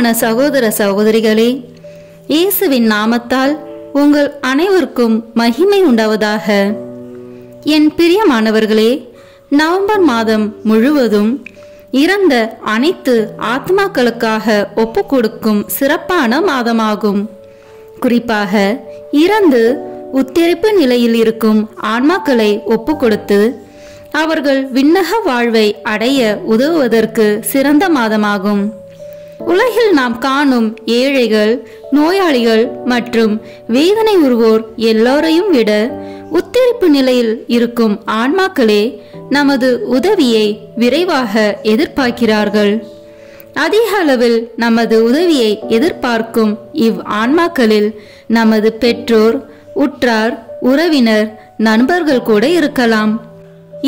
பிரியமான சகோதர சகோதரிகளே, இயேசுவின் நாமத்தால் உங்கள் அனைவருக்கும் மகிமை உண்டாவதாக. என் பிரியமானவர்களே, நவம்பர் மாதம் முழுவதும் இறந்த அனைத்து ஆத்மாக்களுக்காக ஒப்பு கொடுக்கும் சிறப்பான மாதமாகும். குறிப்பாக இறந்து உத்திரிப்பு நிலையில் இருக்கும் ஆன்மாக்களை ஒப்பு கொடுத்து அவர்கள் விண்ணக வாழ்வை அடைய உதவுவதற்கு சிறந்த மாதமாகும். உலகில் நாம் காணும் ஏழைகள், நோயாளிகள் மற்றும் வேதனை உறுவோர் எல்லோரையும் விட உத்திரிப்பு நிலையில் இருக்கும் ஆன்மாக்களே நமது உதவியை விரைவாக எதிர்பார்க்கிறார்கள். அதிக அளவில் நமது உதவியை எதிர்பார்க்கும் ஆன்மாக்களில் நமது பெற்றோர், உற்றார், உறவினர், நண்பர்கள் கூட இருக்கலாம்.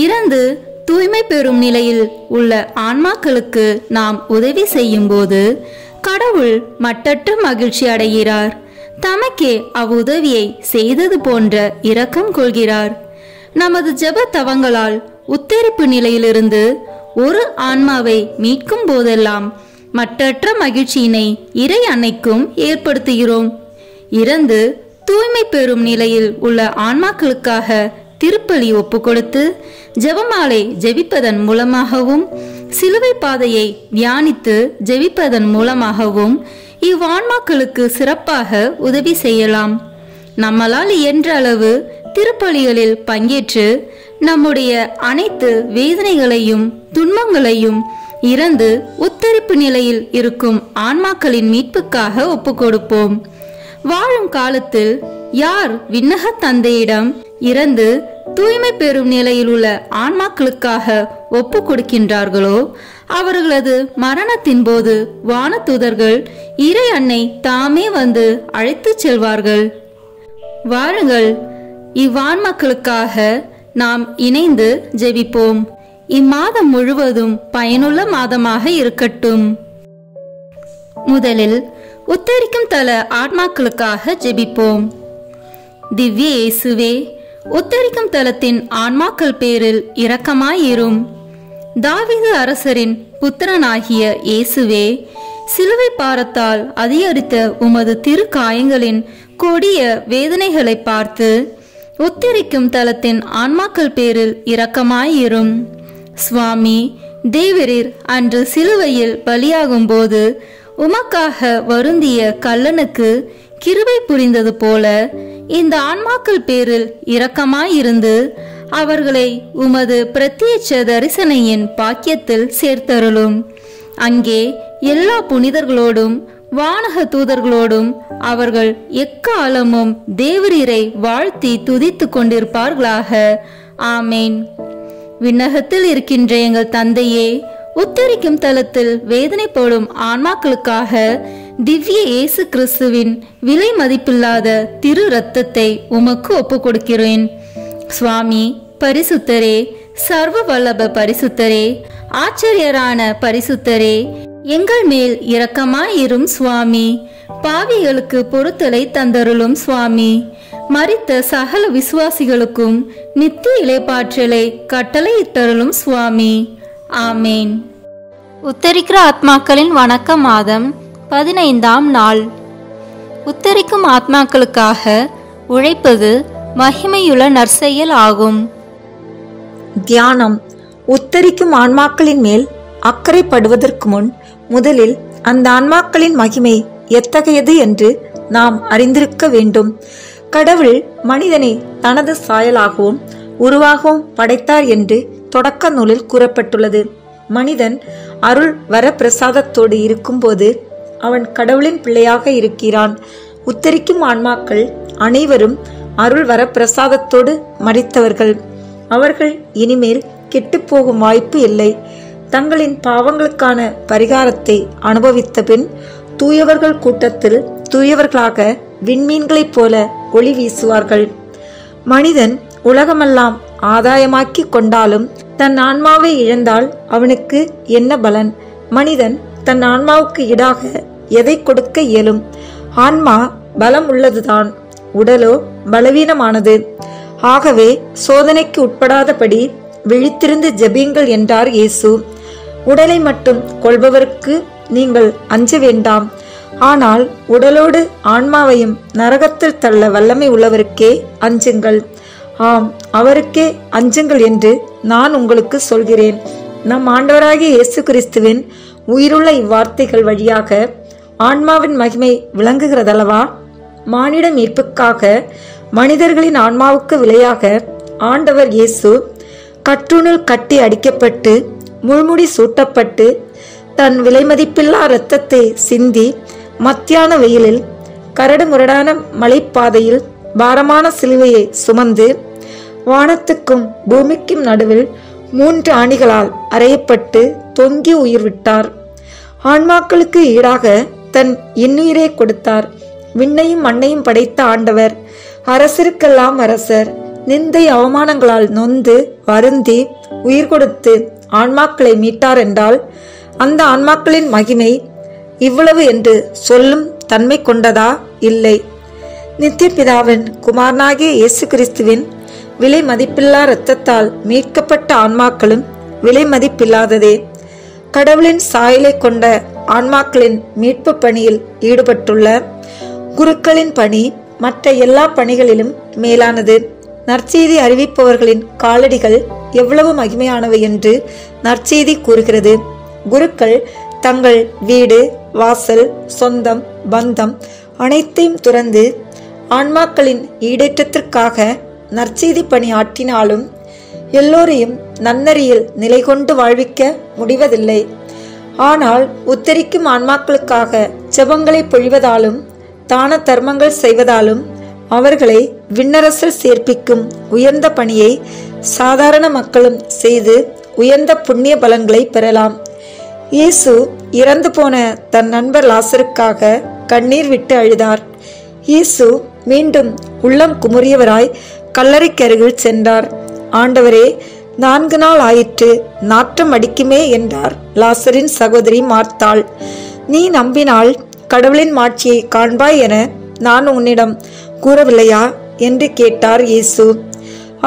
இறந்து தூய்மை பெறும் நிலையில் உள்ள ஆன்மாக்களுக்கு நாம் உதவி செய்யும் போது கடவுள் மட்டற்ற மகிழ்ச்சி அடைகிறார். தமக்கே அவ்வுதவியை செய்தது போன்ற இரக்கம் கொள்கிறார். நமது ஜெப தவங்களால் உத்தரிப்பு நிலையிலிருந்து ஒரு ஆன்மாவை மீட்கும் போதெல்லாம் மட்டற்ற மகிழ்ச்சியினை இறை அன்னைக்கும் ஏற்படுத்துகிறோம். இறந்து தூய்மை பெறும் நிலையில் உள்ள ஆன்மாக்களுக்காக திருப்பலி ஒப்பு கொடுத்து ஜெபமாலை ஜெபிப்பதன் மூலமாகவும் சிலுவை பாதையை தியானித்து ஜெபிப்பதன் மூலமாகவும் இவ்வான்மாக்களுக்கு சிறப்பாக உதவி செய்யலாம். நம்மளால் இயன்ற அளவு திருப்பலிகளில் பங்கேற்று நம்முடைய அனைத்து வேதனைகளையும் துன்பங்களையும் இறந்து உத்தரிப்பு நிலையில் இருக்கும் ஆன்மாக்களின் மீட்புக்காக ஒப்பு கொடுப்போம். வாழும் காலத்தில் யார் விண்ணக தந்தையிடம் இறந்து தூய்மை பெறும் நிலையில் உள்ள ஆன்மாக்களுக்காக ஒப்பு கொடுக்கின்றார்களோ அவர்களது மரணத்தின் போது வானதூதர்கள் இறை அன்னை தாமே வந்து அழைத்து செல்வார்கள். வாருங்கள், இவ்வான்மாக்களுக்காக நாம் இணைந்து ஜெபிப்போம். இம்மாதம் முழுவதும் பயனுள்ள மாதமாக இருக்கட்டும். முதலில் உத்தரிக்கும் தல ஆன்மாக்களுக்காக ஜெபிப்போம். திவ்ய இயேசுவே, உத்தரிக்கும் தலத்தின் ஆன்மாக்கள் பேரில் இரக்கமாயிரும். தாவீது அரசரின் புத்திரனாகிய இயேசுவே, சிலுவை பாரத்தால் அதிகரித்த உமது திரு காயங்களின் கொடிய வேதனைகளை பார்த்து உத்தரிக்கும் தலத்தின் ஆன்மாக்கள் பேரில் இரக்கமாயிரும். சுவாமி, தேவரீர் அன்று சிலுவையில் பலியாகும் போது உமக்காக வருந்திய கல்லனுக்கு கிருபை புரிந்தது போல இந்த ஆன்மாக்கள் பேரில் இரக்கமாயிருந்து அவர்களை உமது பிரத்யட்ச தரிசனையின் பாக்கியத்தில் சேர்த்தருளும். அங்கே எல்லா புனிதர்களோடும் வானக தூதர்களோடும் அவர்கள் எக்காலமும் தேவரீரை வாழ்த்தி துதித்து கொண்டிருப்பார்களாக. ஆமேன். விண்ணகத்தில் இருக்கின்ற எங்கள் தந்தையே, உத்தரிக்கும் தலத்தில் வேதனைப்படும் ஆன்மாக்களுக்காக திவ்ய இயேசு கிறிஸ்துவின் விலை மதிப்பில்லாத திரு இரத்தத்தை உமக்கு ஒப்பு கொடுக்கிறேன். சுவாமி, பரிசுத்தரே, சர்வ வல்லப பரிசுத்தரே, ஆச்சரியரான பரிசுத்தரே, எங்கள் மேல் இரக்கமாயிரும் சுவாமி. பாவிகளுக்கு பொறுத்தலை தந்தருளும் சுவாமி. மரித்த சகல விசுவாசிகளுக்கும் நித்திய இளைப்பாற்றலை கட்டளையிட்டருளும் சுவாமி. ஆமேன். உத்தரிக்கிற ஆத்மாக்களின் வணக்க மாதம் 15ஆம் நாள். உத்தரிக்கும் ஆத்மாக்களுக்காக உழைப்பது மகிமையுள்ள நற்செயல் ஆகும். தியானம். உத்தரிக்கும் ஆன்மாக்களின் மேல் அக்கறைப்படுவதற்கு முன் முதலில் அந்த ஆன்மாக்களின் மகிமை எத்தகையது என்று நாம் அறிந்திருக்க வேண்டும். கடவுள் மனிதனை தனது சாயலாகவும் உருவாகவும் படைத்தார் என்று தொடக்க நூலில் கூறப்பட்டுள்ளது. மனிதன் அருள் வர பிரசாதத்தோடு இருக்கும்போது அவன் கடவுளின் பிள்ளையாக இருக்கிறான். உத்தரிக்கும் ஆன்மாக்கள் அனைவரும் அருள் வர பிரசாதத்தோடு மரித்தவர்கள். அவர்கள் இனிமேல் கெட்டுப்போகும் வாய்ப்பு இல்லை. தங்களின் பாவங்களுக்கான பரிகாரத்தை அனுபவித்த பின் தூயவர்கள் கூட்டத்தில் தூயவர்களாக விண்மீன்களைப் போல ஒளி வீசுவார்கள். மனிதன் உலகமெல்லாம் ஆதாயமாக்கி கொண்டாலும் தன் ஆன்மாவை இழந்தால் அவனுக்கு என்ன பலன்? மனிதன் தன் ஆன்மாவுக்கு ஈடாக எதை கொடுக்க இயலும்? ஆன்மா பலம் உள்ளதுதான், உடலோ பலவீனமானது. ஆகவே சோதனைக்கு உட்படாதபடி விழித்திருந்து ஜெபியுங்கள் என்றார் இயேசு. உடலை மட்டும் கொள்பவருக்கு நீங்கள் அஞ்ச வேண்டாம். ஆனால் உடலோடு ஆன்மாவையும் நரகத்தில் தள்ள வல்லமை உள்ளவருக்கே அஞ்சுங்கள். ஆம், அவருக்கே அஞ்சுங்கள் என்று நான் உங்களுக்கு சொல்கிறேன். நம் ஆண்டவராகிய இயேசு கிறிஸ்துவின் உயிருள்ள இவ்வார்த்தைகள் வழியாக ஆன்மாவின் மகிமை விளங்குகிறதல்லவா? மானிட மீட்புக்காக மனிதர்களின் ஆன்மாவுக்கு விலையாக ஆண்டவர் இயேசு கற்றுணில் கட்டி அடிக்கப்பட்டு முள்முடி சூட்டப்பட்டு தன் விலைமதிப்பில்லா இரத்தத்தை சிந்தி மத்தியான வெயிலில் கரடு முரடான மலைப்பாதையில் பாரமான சிலுவையை சுமந்து வானத்துக்கும் பூமிக்கும் நடுவில் 3 ஆணிகளால் அறையப்பட்டு தொங்கி உயிர் விட்டார். ஆன்மாக்களுக்கு ஈடாக தன் இன்னுயிரை கொடுத்தார். விண்ணையும் மண்ணையும் படைத்த ஆண்டவர், அரசருக்கெல்லாம் அரசர், நிந்தை அவமானங்களால் நொந்து வருந்தி உயிர் கொடுத்து ஆன்மாக்களை மீட்டார் என்றால் அந்த ஆன்மாக்களின் மகிமை இவ்வளவு என்று சொல்லும் தன்மை கொண்டதா? இல்லை. நித்திய பிதாவின் குமாரனாகிய இயேசு கிறிஸ்துவின் விலை மதிப்பில்லா இரத்தத்தால் மீட்கப்பட்ட ஆன்மாக்களும் விலை மதிப்பில்லாததே. கடவுளின் சாயலை கொண்ட ஆன்மாக்களின் மீட்பு பணியில் ஈடுபட்டுள்ள குருக்களின் பணி மற்ற எல்லா பணிகளிலும் மேலானது. நற்செய்தி அறிவிப்பவர்களின் காலடிகள் எவ்வளவு மகிமையானவை என்று நற்செய்தி கூறுகிறது. குருக்கள் தங்கள் வீடு, வாசல், சொந்தம், பந்தம் அனைத்தையும் துறந்து ஆன்மாக்களின் ஈடேற்றத்திற்காக நற்செய்தி பணி ஆற்றினாலும் எல்லோரையும் நன்னறியில் நிலை கொண்டு வாழ்விக்க முடிவதில்லை. ஆனால் உத்தரிக்கும் ஆன்மாக்களுக்காக ஜெபங்களை பொழிவதாலும் தான தர்மங்கள் செய்வதாலும் அவர்களை விண்ணரசில் சேர்ப்பிக்கும் உயர்ந்த பணியை சாதாரண மக்களும் செய்து உயர்ந்த புண்ணிய பலன்களை பெறலாம். இயேசு இறந்து போன தன் நண்பர் லாசருக்காக கண்ணீர் விட்டு அழுதார். இயேசு மீண்டும் உள்ளம் குமுறியவராய் கல்லறைக்கருகில் சென்றார். ஆண்டவரே, 4 நாள் ஆயிற்று, நாற்றம் அடிக்குமே என்றார் லாசரின் சகோதரி மார்த்தாள். நீ நம்பினால் கடவுளின் மாட்சியை காண்பாய் என நான் உன்னிடம் கூறவில்லையா என்று கேட்டார் இயேசு.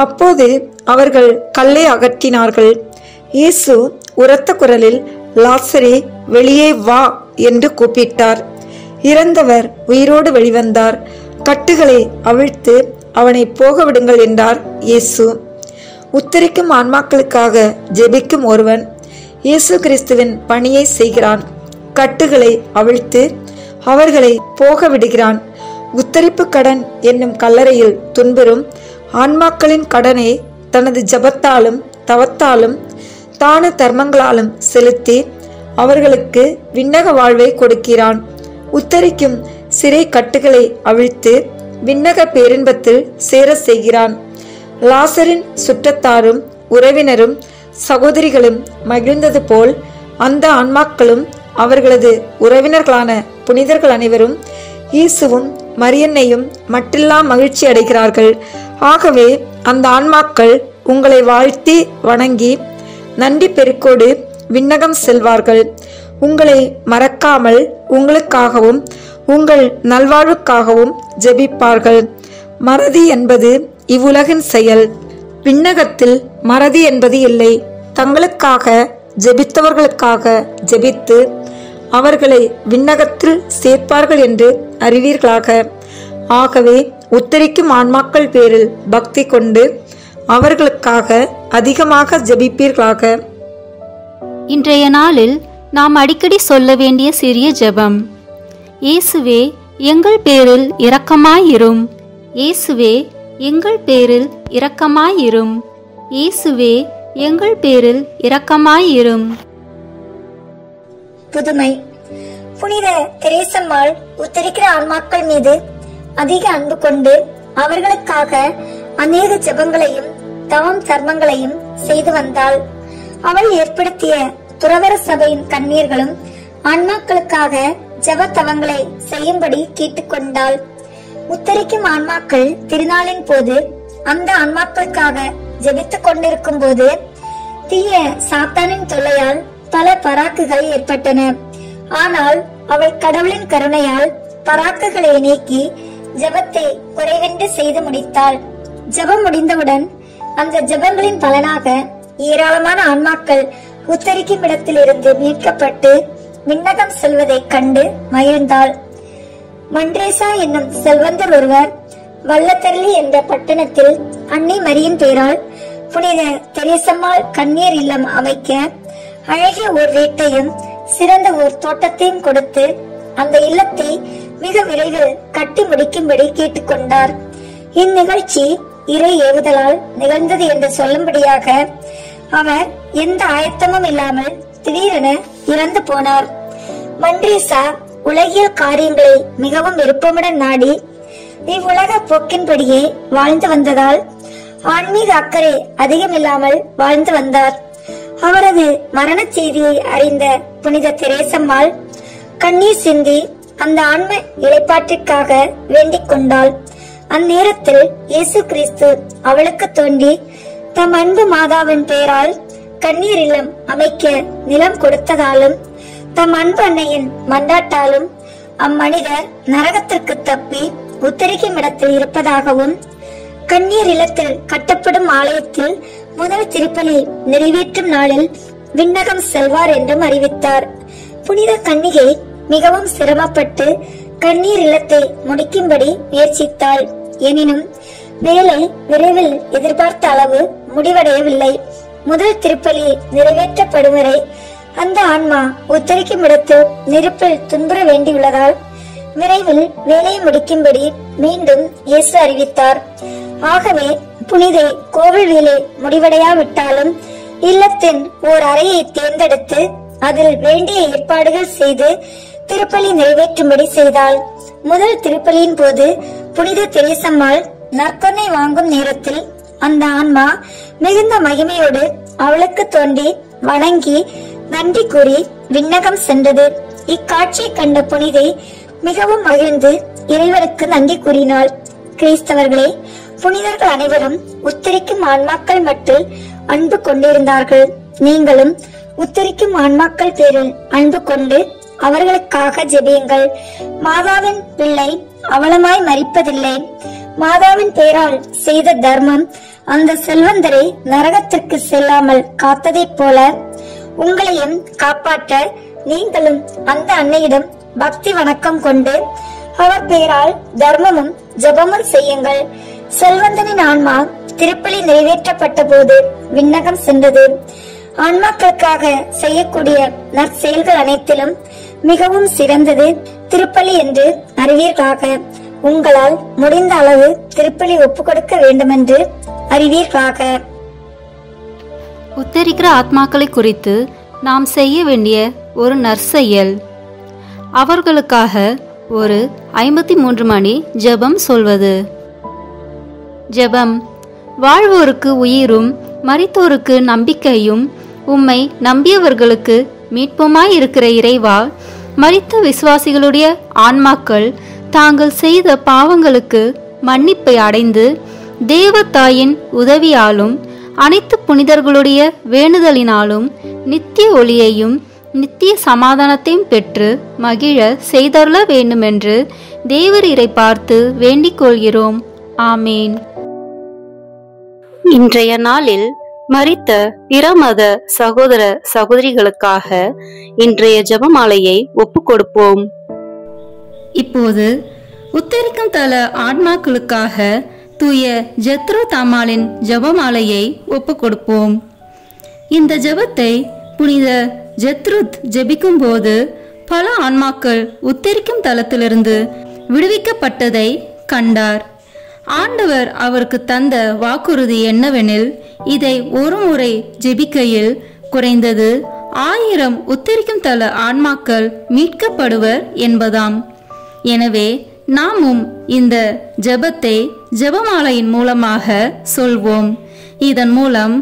அப்போது அவர்கள் கல்லை அகற்றினார்கள். இயேசு உரத்த குரலில், லாசரே, வெளியே வா என்று கூப்பிட்டார். இறந்தவர் உயிரோடு வெளிவந்தார். கட்டுகளை அவிழ்த்து அவனை போக விடுங்கள் என்றார் இயேசு. உத்தரிக்கும் ஆன்மாக்களுக்காக ஜெபிக்கும் ஒருவன் இயேசு கிறிஸ்துவின் பணியை செய்கிறான். கட்டுகளை அவிழ்த்து அவர்களை போக விடுகிறான். உத்தரிப்பு கடன் என்னும் கல்லறையில் துன்புறும் ஆன்மாக்களின் கடனை தனது ஜபத்தாலும் தவத்தாலும் தான தர்மங்களாலும் செலுத்தி அவர்களுக்கு விண்ணக வாழ்வை கொடுக்கிறான். உத்தரிக்கும் சிறை கட்டுகளை அவிழ்த்து விண்ணக பேரின்பத்தில் சேர செய்கிறான். லாசரின் சுற்றத்தாரும் உறவினரும் சகோதரிகளும் மகிழ்ந்தது போல் அந்த ஆன்மாக்களும் அவர்களது உறவினர்களான புனிதர்கள் அனைவரும் இயேசுவும் மரியன்னையும் மட்டில்லா மகிழ்ச்சி அடைகிறார்கள். ஆகவே அந்த ஆன்மாக்கள் உங்களை வாழ்த்தி வணங்கி நன்றி பெருக்கோடு விண்ணகம் செல்வார்கள். உங்களை மறக்காமல் உங்களுக்காகவும் உங்கள் நல்வாழ்வுக்காகவும் ஜெபிப்பார்கள். மறதி என்பது இவ்வுலகின் செயல். விண்ணகத்தில் மறதி என்பது இல்லை. தங்களுக்காக ஜெபித்தவர்களுக்காக ஜெபித்து அவர்களை விண்ணகத்தில் சேர்ப்பார்கள் என்று அறிவீர்களாக. ஆகவே உத்தரிக்கும் ஆன்மாக்கள் பேரில் பக்தி கொண்டு அவர்களுக்காக அதிகமாக ஜெபிப்பீர்களாக. இன்றைய நாளில் நாம் அடிக்கடி சொல்ல வேண்டிய சிறிய ஜெபம். இயேசுவே, எங்கள் பேரில் இரக்கமாயிரும். இயேசுவே, எங்கள் பேரில் இரக்கமாயிரும். இயேசுவே, எங்கள் பேரில் இரக்கமாயிரும். புதுமை. புனித தெரேசம்மாள் உத்தரிக்கிற ஆன்மாக்கள் மீது அதிக அன்பு கொண்டு அவர்களுக்காக அநேக ஜெபங்களையும் தவம் தர்மங்களையும் செய்து வந்தாள். அவள் ஏற்படுத்திய துறவர சபையின் கண்ணீர்களும் ஆன்மாக்களுக்காக ஜெப தவங்களை செய்யும்படி கேட்டுக்கொண்டாள். உத்தரிக்கும் ஆன்மாக்கள் திருநாளின் போது அந்த ஆன்மாக்களுக்காக ஜெபித்துக் கொண்டிருக்கும் போது தீய சாத்தானின் தொல்லையால் பல பராக்குகள் ஏற்பட்டன. ஆனால் அவள் கடவுளின் கருணையால் பராக்குகளை நீக்கி ஜெபத்தை குறைவின்றி செய்து முடித்தாள். ஜெபம் முடிந்தவுடன் அந்த ஜெபங்களின் பலனாக ஏராளமான ஆன்மாக்கள் உத்தரிக்கும் இடத்தில் இருந்து மீட்கப்பட்டு விண்ணகம் செல்வதைக் கண்டு மகிழ்ந்தாள். மன்றேசா என்னும் செல்வந்தர் ஒருவர் வல்லத்தரளி என்ற பட்டணத்தில் அன்னை மரியின் பெயரால் புனித தெரேசம்மாள் கண்ணீர் இல்லம் அமைக்க அழகிய ஒரு வீட்டையும் சிறந்த ஒரு தோட்டத்தையும் கொடுத்து அந்த இல்லத்தை மிக விரைவில் கட்டி முடிக்கும்படி கேட்டுக்கொண்டார். இந்நிகழ்ச்சி இறை ஏவுதலால் நிகழ்ந்தது என்று சொல்லும்படியாக அவர் எந்த ஆயத்தமும் இல்லாமல் திடீரென இறந்து போனார். மன்றேசா உலகியல் காரியங்களை மிகவும் விருப்பமுடன் நாடி இவ்வுலக போக்கின்படியே வாழ்ந்து வந்ததால் ஆன்மீக அக்கறை அதிகமில்லாமல் வாழ்ந்து வந்தார். அவரது மரண செய்தியை அறிந்த புனித தெரேசம்மாள் கண்ணீர் சிந்தி அந்த ஆன்ம இளைப்பாற்றிற்காக வேண்டிக் கொண்டாள். அந்நேரத்தில் இயேசு கிறிஸ்து அவளுக்கு தோன்றி தம் அன்பு மாதாவின் பெயரால் கண்ணீர் இல்லம் அமைக்க நிலம் கொடுத்ததாலும் தம் அன்பு அன்னையின் மன்றாட்டாலும் அம்மனிதர் நரகத்திற்கு தப்பி உத்தரிக்கும் இடத்தில் இருப்பதாகவும் கண்ணீர் இல்லத்தில் கட்டப்படும் ஆலயத்தில் முதல் திருப்பலி நிறைவேற்றும் நாளில் விண்ணகம் செல்வார் என்றும் அறிவித்தார். புனித கன்னிகை மிகவும் சிரமப்பட்டு கண்ணீர் இல்லத்தை முடிக்கும்படி முயற்சித்தாள். எனினும் வேலை விரைவில் எதிர்பார்த்த அளவு முடிவடையவில்லை. முதல் திருப்பலி நிறைவேற்றப்படும் வரை அந்த ஆன்மா உத்தரிக்கும் இடத்தில் நெருப்பில் துன்புற வேண்டியுள்ளதால் விரைவில் வேலையை முடிக்கும்படி மீண்டும் இயேசு அறிவித்தார். ஆகவே புனிதை கோவில் வேலை முடிவடையாவிட்டாலும் இல்லத்தின் ஓர் அறையை தேர்ந்தெடுத்து அதில் வேண்டிய ஏற்பாடுகள் செய்து திருப்பலி நிறைவேற்றும்படி செய்தாள். முதல் திருப்பலியின் போது புனித தெரேசம்மாள் நற்கொன்னை வாங்கும் நேரத்தில் அந்த ஆன்மா மிகுந்த மகிமையோடு அவளுக்கு தோன்றி வணங்கி நன்றி கூறி விண்ணகம் சென்றது. இக்காட்சியை கண்ட புனிதை மிகவும் மகிழ்ந்து இறைவனுக்கு நன்றி கூறினாள். கிறிஸ்தவர்களே, புனிதர்கள் அனைவரும் உத்தரிக்கும் ஆன்மாக்கள் மட்டும் அன்பு கொண்டிருந்தார்கள். நீங்களும் உத்தரிக்கும் ஆன்மாக்கள் பேரில் அன்பு கொண்டு அவர்களுக்காக ஜெபியுங்கள். மாதாவின் பிள்ளை அவலமாய் மரிப்பதில்லை. மாதாவின் பெயரால் செய்த தர்மம் அந்த செல்வந்தரை நரகத்திற்கு செல்லாமல் காத்ததைப் போல உங்களையும் காப்பாற்ற நீங்களும் அந்த அன்னையிடம் பக்தி வணக்கம் கொண்டு அவர் பெயரால் தர்மமும் ஜபமும் செய்யுங்கள். செல்வந்தனின் ஆன்மா திருப்பலி நிறைவேற்றப்பட்ட போது விண்ணகம் சென்றது. ஆன்மாக்களுக்காக செய்யக்கூடிய நற்செயல்கள் அனைத்திலும் மிகவும் சிறந்தது திருப்பலி என்று அறிவீர்களாக. உங்களால் முடிந்த அளவு திருப்பலி ஒப்புக் கொடுக்க வேண்டுமென்று அறிவீர்களாக. உத்தரிக்கிற ஆத்மாக்களை குறித்து நாம் செய்ய வேண்டிய ஒரு நற்செயல். அவர்களுக்காக ஒரு 53 மணி ஜெபம் சொல்வது. ஜெபம். வாழ்வோருக்கு உயிரும் மரித்தோருக்கு நம்பிக்கையும் உம்மை நம்பியவர்களுக்கு மீட்புமாய் இருக்கிற இறைவா, மரித்த விசுவாசிகளுடைய ஆன்மாக்கள் தாங்கள் செய்த பாவங்களுக்கு மன்னிப்பை அடைந்து தேவதாயின் உதவியாலும் அனைத்து புனிதர்களுடைய வேண்டுதலினாலும் நித்திய ஒளியையும் நித்திய சமாதானத்தையும் பெற்று மகிழ செய்தருள வேண்டுமென்று தேவரீரை பார்த்து வேண்டிக் கொள்கிறோம். ஆமேன். இன்றைய நாளில் மரித்த பிற மத சகோதர சகோதரிகளுக்காக இன்றைய ஜெபமாலையை ஒப்புக் கொடுப்போம். இப்போது உத்தரிக்கும் தல ஆன்மாக்களுக்காக தூய ஜெத்ரோ தாமாலின் ஜெபமாலையை ஒப்புக் கொடுப்போம். இந்த ஜெபத்தை புனித ஜெத்ருத் ஜெபிக்கும் போது பல ஆன்மாக்கள் உத்தரிக்கும் தலத்திலிருந்து விடுவிக்கப்பட்டதை கண்டார். ஆண்டவர் அவருக்கு தந்த வாக்குறுதி என்னவெனில், இதை ஒரு முறை ஜெபிக்கையில் குறைந்தது 1000 உத்தரிக்கும் தல ஆன்மாக்கள் மீட்கப்படுவர் என்பதாம். எனவே நாமும் இந்த ஜெபத்தை ஜெபமாலையின் மூலமாக சொல்வோம். இதன் மூலம்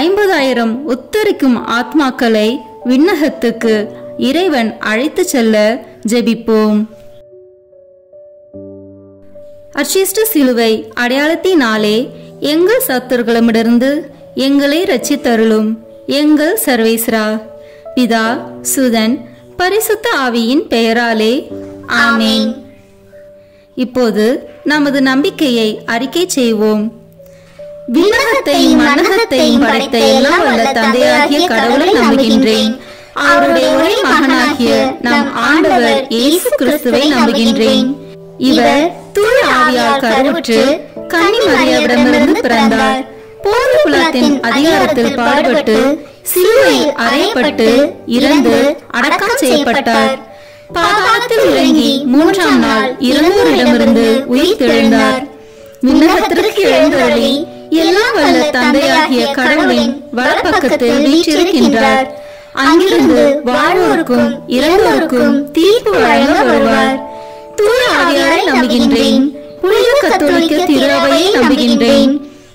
50,000 உத்தரிக்கும் ஆத்மாக்களை விண்ணகத்துக்கு இறைவன் அழைத்து செல்ல ஜெபிப்போம். அர்ச்சிஷ்ட சிலுவை அடையாளத்தினாலே எங்கள் சத்துருக்களிடமிருந்து எங்களை ரட்சித்தருளும் எங்கள் சர்வேஸ்வரா. பிதா, சுதன், பரிசுத்த ஆவியின் பெயராலே ஆமேன். இப்போது நமது நம்பிக்கையை அறிக்கை செய்வோம். விண்ணகத்தையும் மண்ணகத்தையும் படைத்த எல்லாம் வல்ல தந்தையாகிய கடவுளை நம்புகின்றேன். அவருடைய ஒரே மகனாகிய நம் ஆண்டவர் இயேசு கிறிஸ்துவை நம்புகின்றேன். இவர் தூய ஆவியால் கருவுற்று கன்னி மரியாவிடமிருந்து பிறந்தார். போர் குலத்தின் அதிகாரத்தில் பாடுபட்டு சிலுவையில் அறையப்பட்டு இறந்து அடக்கம் செய்யப்பட்டார். பாதாளத்தில் இறங்கி 3ஆம் நாள் இறந்தோரிடமிருந்து உயிர் தெழுந்தார். விண்ணகத்திற்கு எழுந்தருளி எல்லாம் வல்ல தந்தையாகிய கடவுளின் வலப்பக்கத்தில் வீற்றிருக்கின்றார். அங்கிருந்து வாழ்வோருக்கும் இறந்தோருக்கும் தீர்ப்பு வழங்க வருவார். தூய ஆவியாரை நம்புகின்றேன். புனித கத்தோலிக்க திருஅவையை நம்புகின்றேன்.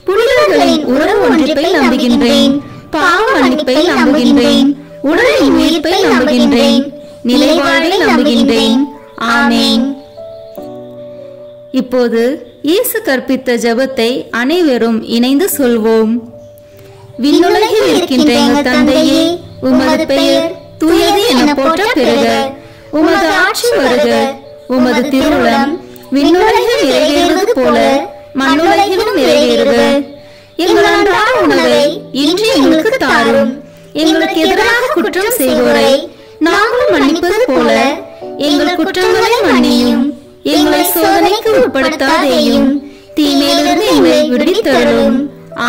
புனிதர்களின் உறவு ஒன்றிப்பை நம்புகின்றேன். பாவ மன்னிப்பை நம்புகின்றேன். உடலின் உயிர்ப்பை நம்புகின்றேன். நிலைவாழ்வை நம்புகின்றேன். ஆமென். இப்போது இயேசு கற்பித்த ஜெபத்தை அனைவரும் இணைந்து சொல்வோம். விண்ணுலகில் இருக்கின்ற எங்கள் தந்தையே, உமது பெயர் தூயது என போற்ற பெறுக. உமது ஆட்சி வருக. உமது திருவுளம் விண்ணுலகில் நிறைவேறுவது போல மண்ணுலகிலும் நிறைவேறுக. எங்கள் அன்றாட உணவை இன்று எங்களுக்கு தாரும். எங்களுக்கு எதிராக குற்றம் செய்வோரை நாங்கள் மன்னிப்பது போல எங்கள் குற்றங்களை மன்னியும். எங்களை சோதனைக்கு உட்படுத்தாதேயும், தீமையிலிருந்து எங்களை விடுவித்தருளும்.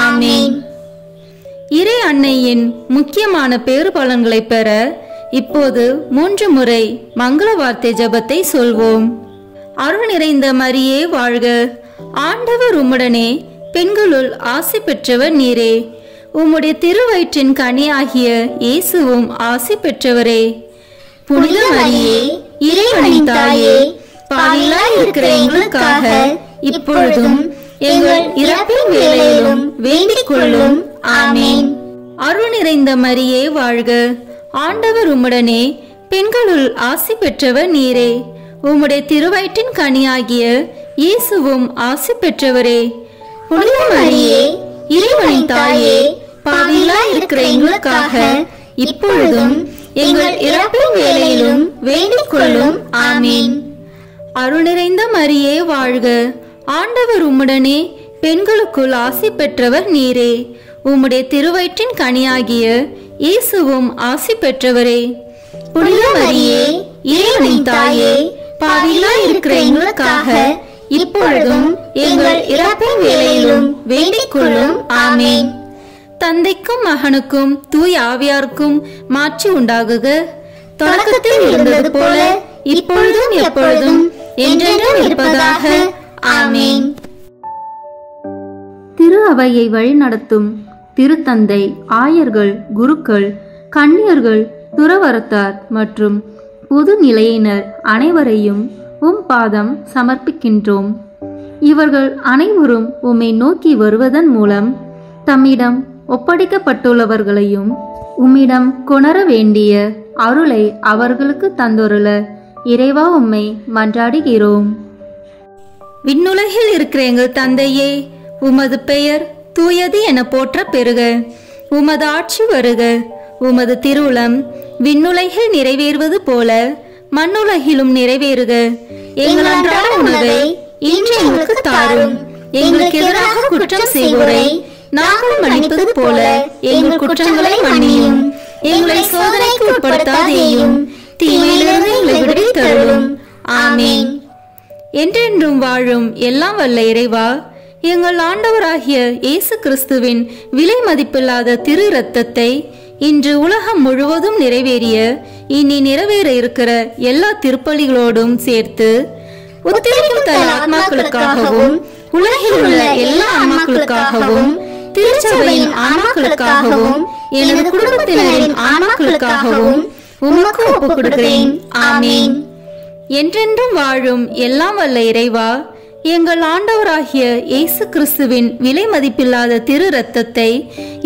ஆமென். இறை அன்னையின் முக்கியமான பேறு பலன்களை பெற இப்போது 3 முறை மங்கள வார்த்தை ஜெபத்தை சொல்வோம். அருள் நிறைந்த மரியே வாழ்க. ஆண்டவர் உம்முடனே, பெண்களுள் ஆசி பெற்றவர் நீரே. உம்முடைய திருவயிற்றின் கனியாகிய இயேசுவும் ஆசி பெற்றவரே. புனித மரியே, இறைவனின் தாயே, பாவிகளாய் இருக்கிற எங்களுக்காக இப்பொழுதும் எங்கள் இறப்பின் வேளையிலும் வேண்டிக் கொள்ளும். ஆமென். அருள் நிறைந்த மரியே வாழ்க. ஆண்டவர் உம்முடனே, பெண்களுள் ஆசி பெற்றவர் நீரே. உம்முடைய திருவயிற்றின் கனியாகிய இயேசுவும் ஆசி பெற்றவரே. புனித மரியே, இறைவனின் தாயே, பாவிகளாய் இருக்கிற எங்களுக்காக இப்பொழுதும் எங்கள் இறப்பின் வேளையிலும் வேண்டிக் கொள்ளும். ஆமென். அருள் நிறைந்த மரியே வாழ்க. ஆண்டவர் உம்முடனே, பெண்களுக்குள் ஆசி பெற்றவர் நீரே. உம்முடைய திருவயிற்றின் கனியாகிய இயேசுவும் ஆசி பெற்றவரே. புனித மரியே, இறைவனின் தாயே, பாவிகளாய் இருக்கிற எங்களுக்காக இப்பொழுதும் எங்கள் இறப்பின் வேளையிலும் வேண்டிக் கொள்ளும். ஆமென். தந்தைக்கும் மகனுக்கும் தூய ஆவியாருக்கும் மாட்சி உண்டாகுக. தொடக்கத்தில் இருந்தது போல இப்பொழுதும் எப்பொழுதும் என்றென்றும் இருப்பதாக. ஆமென். திரு அவையை வழிநடத்தும் திருத்தந்தை, ஆயர்கள், குருக்கள், கன்னியர்கள், துறவரத்தார் மற்றும் பொது நிலையினர் அனைவரையும் உம் பாதம் சமர்ப்பிக்கின்றோம். இவர்கள் அனைவரும் உம்மை நோக்கி வருவதன் மூலம் தம்மிடம் ஒப்படைக்கப்பட்டுள்ளவர்களையும் உம்மிடம் கொணர வேண்டிய அருளை அவர்களுக்கு தந்தொருள இறைவா உம்மை மன்றாடுகிறோம். விண்ணுலகில் இருக்கிற எங்கள் தந்தையே, உமது பெயர் தூயது என போற்ற பெறுக. உமது ஆட்சி வருக. உமது திருவுளம் விண்ணுலகில் நிறைவேறுவது போல மண்ணுலகிலும் நிறைவேறுக. எங்கள் அன்றாட உணவை இன்று எங்களுக்கு தாரும். எங்களுக்கு எதிராக குற்றம் செய்வோரை நாங்கள் மன்னிப்பது போல எங்கள் குற்றங்களை மன்னியும். எங்களை சோதனைக்கு உட்படுத்தாதேயும், தீமையிலிருந்து எங்களை விடுவித்தருளும். ஆமென். என்றென்றும் வாழும் எல்லாம் வல்ல இறைவா, எங்கள் ஆண்டவராகிய இயேசு கிறிஸ்துவின் விலை மதிப்பில்லாத திரு இரத்தத்தை இன்று உலகம் முழுவதும் நிறைவேறிய இனி நிறைவேற இருக்கிற எல்லா திருப்பலிகளோடும் சேர்த்து உத்தரிக்கும் தன் ஆத்மாக்களுக்காகவும் உலகில் உள்ள எல்லா ஆன்மாக்களுக்காகவும் திருச்சபையின் ஆன்மாக்களுக்காகவும் எனது குடும்பத்தினரின் ஆன்மாக்களுக்காகவும் உமக்கு ஒப்புக் கொடுக்கிறேன். ஆமென். என்றென்றும் வாழும் எல்லாம் வல்ல இறைவா, எங்கள் ஆண்டவராகிய இயேசு கிறிஸ்துவின் விலை மதிப்பில்லாத திரு இரத்தத்தை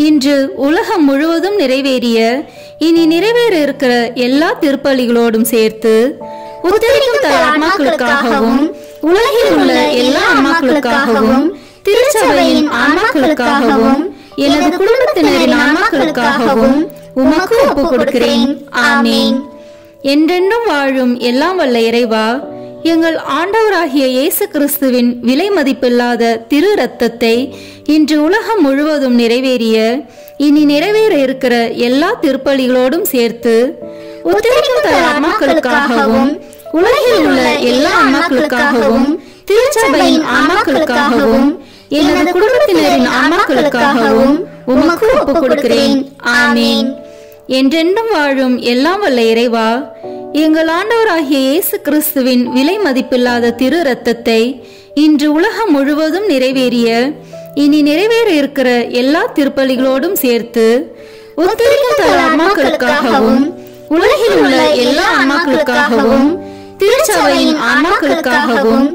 இன்று உலகம் முழுவதும் நிறைவேறிய இனி நிறைவேற இருக்கிற எல்லா திருப்பலிகளோடும் சேர்த்து உத்தரிக்கும் தன் ஆன்மாக்களுக்காகவும் உலகில் உள்ள எல்லா ஆன்மாக்களுக்காகவும் திருச்சபையின் ஆன்மாக்களுக்காகவும் எனது குடும்பத்தினரின் ஆன்மாக்களுக்காகவும் உமக்கு ஒப்புக் கொடுக்கிறேன். ஆமென். என்றென்றும் வாழும் எல்லாம் வல்ல இறைவா, எங்கள் ஆண்டவராகிய இயேசு கிறிஸ்துவின் விலை மதிப்பில்லாத திரு இரத்தத்தை இன்று உலகம் முழுவதும் நிறைவேறிய இனி நிறைவேற இருக்கிற எல்லா திருப்பலிகளோடும் சேர்த்து உத்தரிக்கும் தர ஆன்மாக்களுக்காகவும் உலகில் உள்ள எல்லா ஆன்மாக்களுக்காகவும் திருச்சபையின் ஆன்மாக்களுக்காகவும் எனது குடும்பத்தினரின் ஆன்மாக்களுக்காகவும் உமக்கு ஒப்புக் கொடுக்கிறேன். ஆமீன். என்றென்றும் வாழும் எல்லாம் வல்ல இறைவா, எங்கள் ஆண்டவராகிய இயேசு கிறிஸ்துவின் விலை மதிப்பில்லாத திரு இரத்தத்தை இன்று உலகம் முழுவதும் நிறைவேறிய இனி நிறைவேற இருக்கிற எல்லா திருப்பலிகளோடும் சேர்த்து உத்தரிக்கும் தர ஆன்மாக்களுக்காகவும் உலகில் உள்ள எல்லா ஆன்மாக்களுக்காகவும் திருச்சபையின் ஆன்மாக்களுக்காகவும்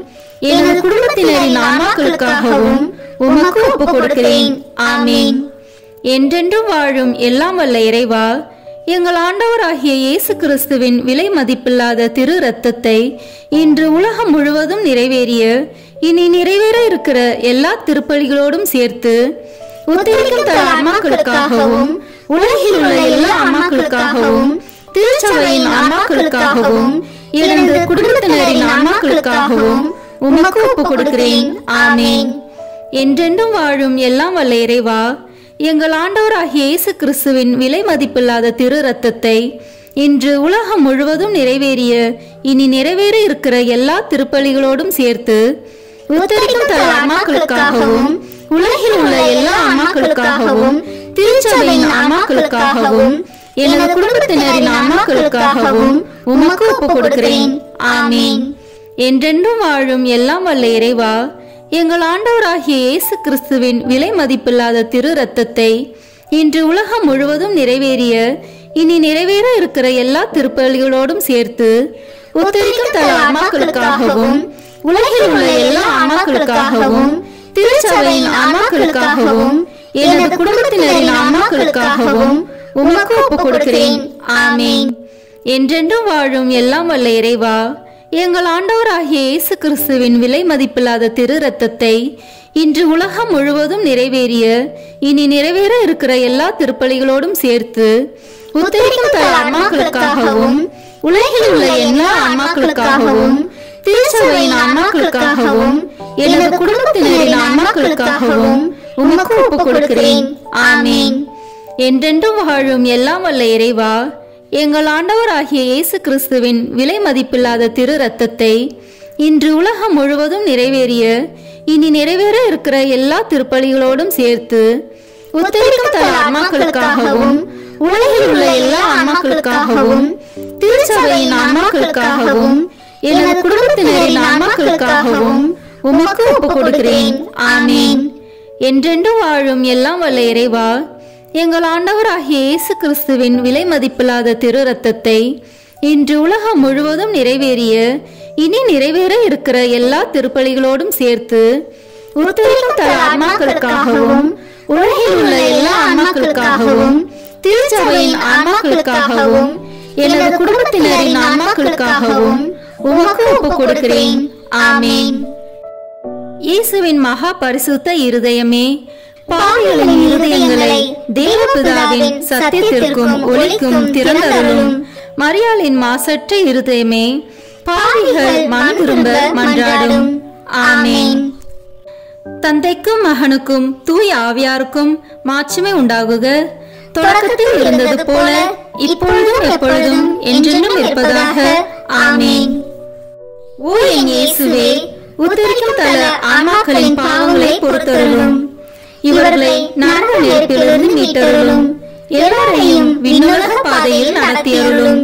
எனது குடும்பத்தினரின் ஆன்மாக்களுக்காகவும் உமக்கு ஒப்புக் கொடுக்கிறேன். ஆமீன். என்றென்றும் வாழும் எல்லாம் வல்ல இறைவா, எங்கள் ஆண்டவராகிய இயேசு கிறிஸ்துவின் விலை மதிப்பில்லாத திரு இரத்தத்தை இன்று உலகம் முழுவதும் நிறைவேறிய இனி நிறைவேற இருக்கிற எல்லா திருப்பலிகளோடும் சேர்த்து உத்தரிக்கும் தர ஆன்மாக்களுக்காகவும் உலகில் உள்ள எல்லா ஆன்மாக்களுக்காகவும் திருச்சபையின் ஆன்மாக்களுக்காகவும் எனது குடும்பத்தினரின் ஆன்மாக்களுக்காகவும் உமக்கு ஒப்புக் கொடுக்கிறேன். ஆமீன். என்றென்றும் வாழும் எல்லாம் வல்ல இறைவா, எங்கள் ஆண்டவராகிய இயேசு கிறிஸ்துவின் விலை மதிப்பில்லாத திரு இரத்தத்தை இன்று உலகம் முழுவதும் நிறைவேறிய இனி நிறைவேற இருக்கிற எல்லா திருப்பலிகளோடும் சேர்த்து உத்தரிக்கும் தர ஆன்மாக்களுக்காகவும் உலகில் உள்ள எல்லா ஆன்மாக்களுக்காகவும் திருச்சபையின் ஆன்மாக்களுக்காகவும் எனது குடும்பத்தினரின் ஆன்மாக்களுக்காகவும் உமக்கு ஒப்புக் கொடுக்கிறேன். ஆமீன். என்றென்றும் வாழும் எல்லாம் வல்ல இறைவா, எங்கள் ஆண்டவராகிய இயேசு கிறிஸ்துவின் விலை மதிப்பில்லாத திரு இரத்தத்தை இன்று உலகம் முழுவதும் நிறைவேறிய இனி நிறைவேற இருக்கிற எல்லா திருப்பலிகளோடும் சேர்த்து உத்தரிக்கும் தர ஆன்மாக்களுக்காகவும் உலகில் உள்ள எல்லா ஆன்மாக்களுக்காகவும் திருச்சபையின் ஆன்மாக்களுக்காகவும் எனது குடும்பத்தினரின் ஆன்மாக்களுக்காகவும் உமக்கு ஒப்புக் கொடுக்கிறேன். ஆமீன். என்றென்றும் வாழும் எல்லாம் வல்ல இறைவா, எங்கள் ஆண்டவராகிய இயேசு கிறிஸ்துவின் விலை மதிப்பில்லாத திரு இரத்தத்தை இன்று உலகம் முழுவதும் நிறைவேறிய இனி நிறைவேற இருக்கிற எல்லா திருப்பலிகளோடும் சேர்த்து உத்தரிக்கும் தர ஆன்மாக்களுக்காகவும் உலகில் உள்ள எல்லா ஆன்மாக்களுக்காகவும் திருச்சபையின் ஆன்மாக்களுக்காகவும் எனது குடும்பத்தினரின் ஆன்மாக்களுக்காகவும் உமக்கு ஒப்புக் கொடுக்கிறேன். ஆமீன். என்றென்றும் வாழும் எல்லாம் வல்ல இறைவா, எங்கள் ஆண்டவராகிய இயேசு கிறிஸ்துவின் விலை மதிப்பில்லாத திரு இரத்தத்தை இன்று உலகம் முழுவதும் நிறைவேறிய இனி நிறைவேற இருக்கிற எல்லா திருப்பலிகளோடும் சேர்த்து உத்தரிக்கும் தர ஆன்மாக்களுக்காகவும் உலகில் உள்ள எல்லா ஆன்மாக்களுக்காகவும் திருச்சபையின் ஆன்மாக்களுக்காகவும் எனது குடும்பத்தினரின் ஆன்மாக்களுக்காகவும் உமக்கு ஒப்புக் கொடுக்கிறேன். ஆமீன். என்றென்றும் வாழும் எல்லாம் வல்ல இறைவா, எங்கள் ஆண்டவராகிய இயேசு கிறிஸ்துவின் விலை மதிப்பில்லாத திரு இரத்தத்தை இன்று உலகம் முழுவதும் நிறைவேறிய இனி நிறைவேற இருக்கிற எல்லா திருப்பலிகளோடும் சேர்த்து உத்தரிக்கும் தர ஆன்மாக்களுக்காகவும் உலகில் உள்ள எல்லா ஆன்மாக்களுக்காகவும் திருச்சபையின் ஆன்மாக்களுக்காகவும் எனது குடும்பத்தினரின் ஆன்மாக்களுக்காகவும் உமக்கு ஒப்புக் கொடுக்கிறேன். ஆமீன். இயேசுவின் மகா பரிசுத்த இருதயமே, பாவிகளின் இருதயங்களை தேவபிதாவின் சத்தியத்திற்கும் ஒளிக்கும் திறந்தருளும். மரியாளின் மாசற்ற இருதயமே, பாவிகள் மனம் திரும்ப மன்றாடும். ஆமீன். தந்தைக்கும் மகனுக்கும் தூய ஆவியாருக்கும் மாட்சிமை உண்டாகுக. தொடக்கத்தில் இருந்தது போல இப்பொழுதும் எப்பொழுதும் என்றென்றும் இருப்பதாக. ஆமீன். ஓ என் இயேசுவே, உத்தரிக்கும் தல ஆன்மாக்களின் பாவங்களை பொறுத்தருளும். இவர்களை நரக நெருப்பிலிருந்து மீட்டருளும். எல்லாரையும் விண்ணுலக பாதையில் நடத்தியருளும்.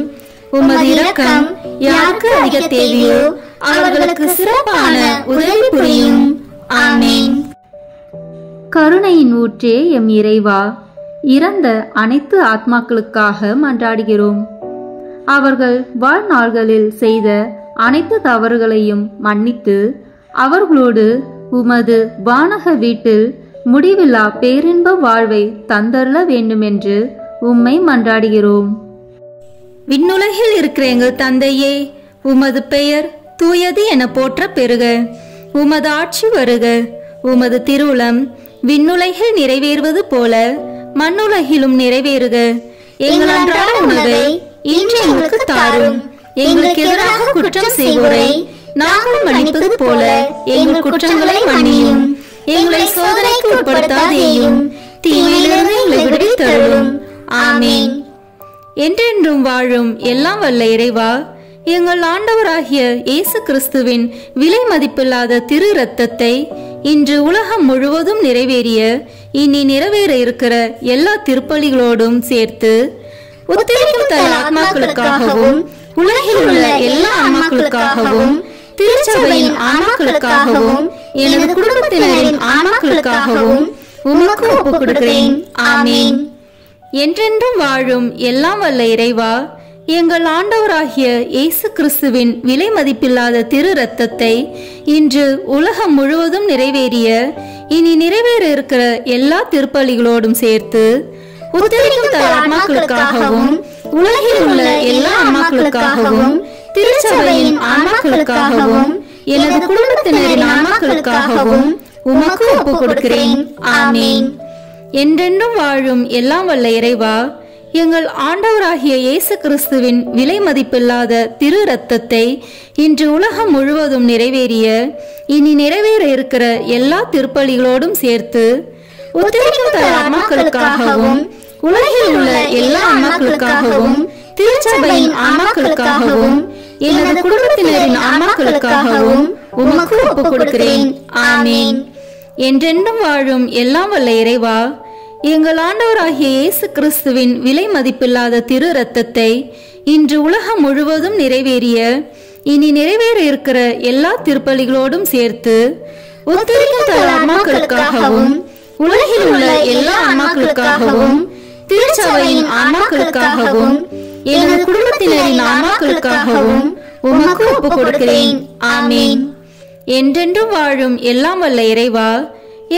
உமது இரக்கம் யாருக்கு அதிக தேவையோ அவர்களுக்கு சிறப்பான உதவி புரியும். ஆமீன். கருணையின் ஊற்றே எம் இறைவா, இறந்த அனைத்து ஆத்மாக்களுக்காக மன்றாடுகிறோம். அவர்கள் வாழ்நாள்களில் செய்த அனைத்து தவறுகளையும் மன்னித்து அவர்களோடு உமது வானக வீட்டில் முடிவில்லா பேரின்ப வாழ்வை தந்தருள வேண்டுமென்று உம்மை மன்றாடுகிறோம். விண்ணுலகில் இருக்கிற எங்கள் தந்தையே, உமது பெயர் தூயது என போற்ற பெறுக. உமது ஆட்சி வருக. உமது திருவுளம் விண்ணுலகில் நிறைவேறுவது போல மண்ணுலகிலும் நிறைவேறுக. எங்கள் அன்றாட உணவை இன்று எங்களுக்கு தாரும். எங்களுக்கு எதிராக குற்றம் செய்வோரை நாங்கள் மன்னிப்பது போல எங்கள் குற்றங்களை மன்னியும். எங்களை சோதனைக்கு உட்படுத்தாதேயும், தீமையிலிருந்து எங்களை விடுவித்தருளும். ஆமேன். என்றென்றும் வாழும் எல்லாம் வல்ல இறைவா, எங்கள் ஆண்டவராகிய இயேசு கிறிஸ்துவின் விலை மதிப்பில்லாத திரு இரத்தத்தை இன்று உலகம் முழுவதும் நிறைவேறிய இனி நிறைவேற இருக்கிற எல்லா திருப்பலிகளோடும் சேர்த்து உத்தரிக்கும் தன் ஆத்மாக்களுக்காகவும் உலகில் உள்ள எல்லா ஆன்மாக்களுக்காகவும் திருச்சபையின் ஆன்மாக்களுக்காகவும் எனது குடும்பத்தினரின் ஆன்மாக்களுக்காகவும் உமக்கு ஒப்புக் கொடுக்கிறேன். ஆமேன். என்றென்றும் வாழும் எல்லாம் வல்ல இறைவா, எங்கள் ஆண்டவராகிய இயேசு கிறிஸ்துவின் விலை மதிப்பில்லாத திரு இரத்தத்தை இன்று உலகம் முழுவதும் நிறைவேறிய இனி நிறைவேற இருக்கிற எல்லா திருப்பலிகளோடும் சேர்த்து உத்தரிக்கும் தன் ஆன்மாக்களுக்காகவும் உலகில் உள்ள எல்லா ஆன்மாக்களுக்காகவும் திருச்சபையின் ஆன்மாக்களுக்காகவும் எனது குடும்பத்தினரின் ஆன்மாக்களுக்காகவும் உமக்கு ஒப்புக் கொடுக்கிறேன். ஆமேன். என்றென்றும் வாழும் எல்லாம் வல்ல இறைவா, எங்கள் ஆண்டவராகிய இயேசு கிறிஸ்துவின் விலை மதிப்பில்லாத திரு இரத்தத்தை இன்று உலகம் முழுவதும் நிறைவேறிய இனி நிறைவேற இருக்கிற எல்லா திருப்பலிகளோடும் சேர்த்து உத்தரிக்கும் தன் ஆன்மாக்களுக்காகவும் உலகில் உள்ள எல்லா ஆன்மாக்களுக்காகவும் திருச்சபையின் ஆன்மாக்களுக்காகவும் எனது குடும்பத்தினரின் ஆன்மாக்களுக்காகவும் உமக்கு ஒப்புக் கொடுக்கிறேன். ஆமேன். என்றென்றும் வாழும் எல்லாம் வல்ல இறைவா, எங்கள் ஆண்டவராகிய இயேசு கிறிஸ்துவின் விலை மதிப்பில்லாத திரு இரத்தத்தை இன்று உலகம் முழுவதும் நிறைவேறிய இனி நிறைவேற இருக்கிற எல்லா திருப்பலிகளோடும் சேர்த்து உத்தரிக்கும் தன் ஆன்மாக்களுக்காகவும் உலகில் உள்ள எல்லா ஆன்மாக்களுக்காகவும் திருச்சபையின் ஆன்மாக்களுக்காகவும் எனது குடும்பத்தினரின் ஆன்மாக்களுக்காகவும் உமக்கு ஒப்புக் கொடுக்கிறேன். ஆமேன். என்றென்றும் வாழும் எல்லாம் வல்ல இறைவா,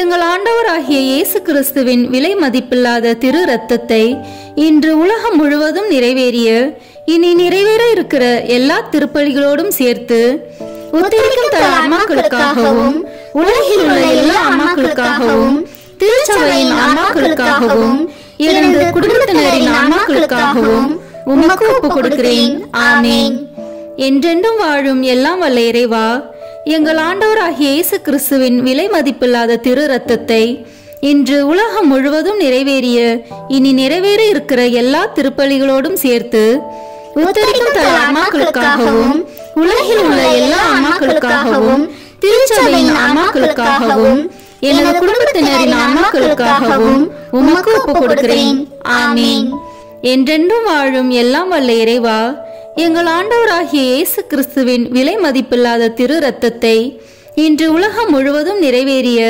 எங்கள் ஆண்டவராகிய இயேசு கிறிஸ்துவின் விலை மதிப்பில்லாத திரு இரத்தத்தை இன்று உலகம் முழுவதும் நிறைவேறிய இனி நிறைவேற இருக்கிற எல்லா திருப்பலிகளோடும் சேர்த்து உத்தரிக்கும் தன் ஆன்மாக்களுக்காகவும் உலகில் உள்ள எல்லா ஆன்மாக்களுக்காகவும் திருச்சபையின் ஆன்மாக்களுக்காகவும் எனது குடும்பத்தினரின் ஆன்மாக்களுக்காகவும் உமக்கு ஒப்புக் கொடுக்கிறேன். ஆமேன். என்றென்றும் வாழும் எல்லாம் வல்ல இறைவா, எங்கள் ஆண்டவராகிய இயேசு கிறிஸ்துவின் விலை மதிப்பில்லாத திரு இரத்தத்தை இன்று உலகம் முழுவதும் நிறைவேறிய இனி நிறைவேற இருக்கிற எல்லா திருப்பலிகளோடும் சேர்த்து உத்தரிக்கும் தன் ஆன்மாக்களுக்காகவும் உலகில் உள்ள எல்லா ஆன்மாக்களுக்காகவும் திருச்சபையின் ஆன்மாக்களுக்காகவும் எனது குடும்பத்தினரின் ஆன்மாக்களுக்காகவும் உமக்கு ஒப்புக் கொடுக்கிறேன். ஆமேன். என்றென்றும் வாழும் எல்லாம் வல்ல இறைவா, எங்கள் ஆண்டவராகிய இயேசு கிறிஸ்துவின் விலை மதிப்பில்லாத திரு இரத்தத்தை இன்று உலகம் முழுவதும் நிறைவேறிய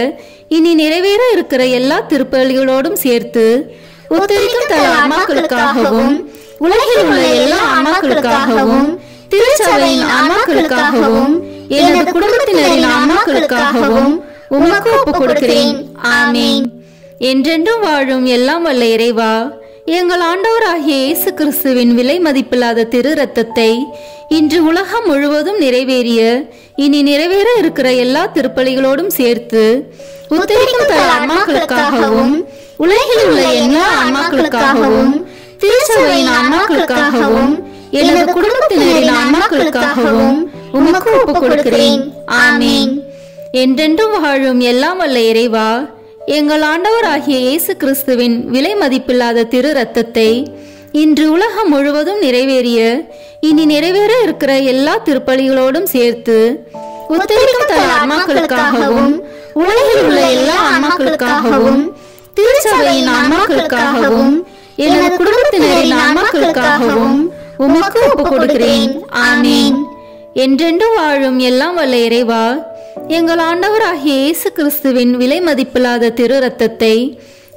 இனி நிறைவேற இருக்கிற எல்லா திருப்பலிகளோடும் சேர்த்து உத்தரிக்கும் தன் ஆன்மாக்களுக்காகவும் உலகில் உள்ள எல்லா ஆன்மாக்களுக்காகவும் திருச்சபையின் ஆன்மாக்களுக்காகவும் எனது குடும்பத்தினரின் ஆன்மாக்களுக்காகவும் உமக்கு ஒப்புக் கொடுக்கிறேன். ஆமேன். என்றென்றும் வாழும் எல்லாம் வல்ல இறைவா, எங்கள் ஆண்டவராகிய இயேசு கிறிஸ்துவின் விலை மதிப்பில்லாத திரு இரத்தத்தை இன்று உலகம் முழுவதும் நிறைவேறிய இனி நிறைவேற இருக்கிற எல்லா திருப்பலிகளோடும் சேர்த்து உத்தரிக்கும் தன் ஆன்மாக்களுக்காகவும் உலகில் உள்ள எல்லா ஆன்மாக்களுக்காகவும் திருச்சபையின் ஆன்மாக்களுக்காகவும் எனது குடும்பத்தினரின் ஆன்மாக்களுக்காகவும் உமக்கு ஒப்புக் கொடுக்கிறேன். ஆமேன். என்றென்றும் வாழும் எல்லாம் வல்ல இறைவா, எங்கள் ஆண்டவராகிய இயேசு கிறிஸ்துவின் விலை மதிப்பில்லாத திரு இரத்தத்தை இன்று உலகம் முழுவதும் நிறைவேறிய இனி நிறைவேற இருக்கிற எல்லா திருப்பலிகளோடும் சேர்த்து உத்தரிக்கும் தன் ஆன்மாக்களுக்காகவும் உலகில் உள்ள எல்லா ஆன்மாக்களுக்காகவும் திருச்சபையின் ஆன்மாக்களுக்காகவும் எனது குடும்பத்தினரின் ஆன்மாக்களுக்காகவும் உமக்கு ஒப்புக் கொடுக்கிறேன். ஆமேன். என்றென்றும் வாழும் எல்லாம் வல்ல இறைவா, எங்கள் ஆண்டவராகிய இயேசு கிறிஸ்துவின் விலை மதிப்பில்லாத திரு இரத்தத்தை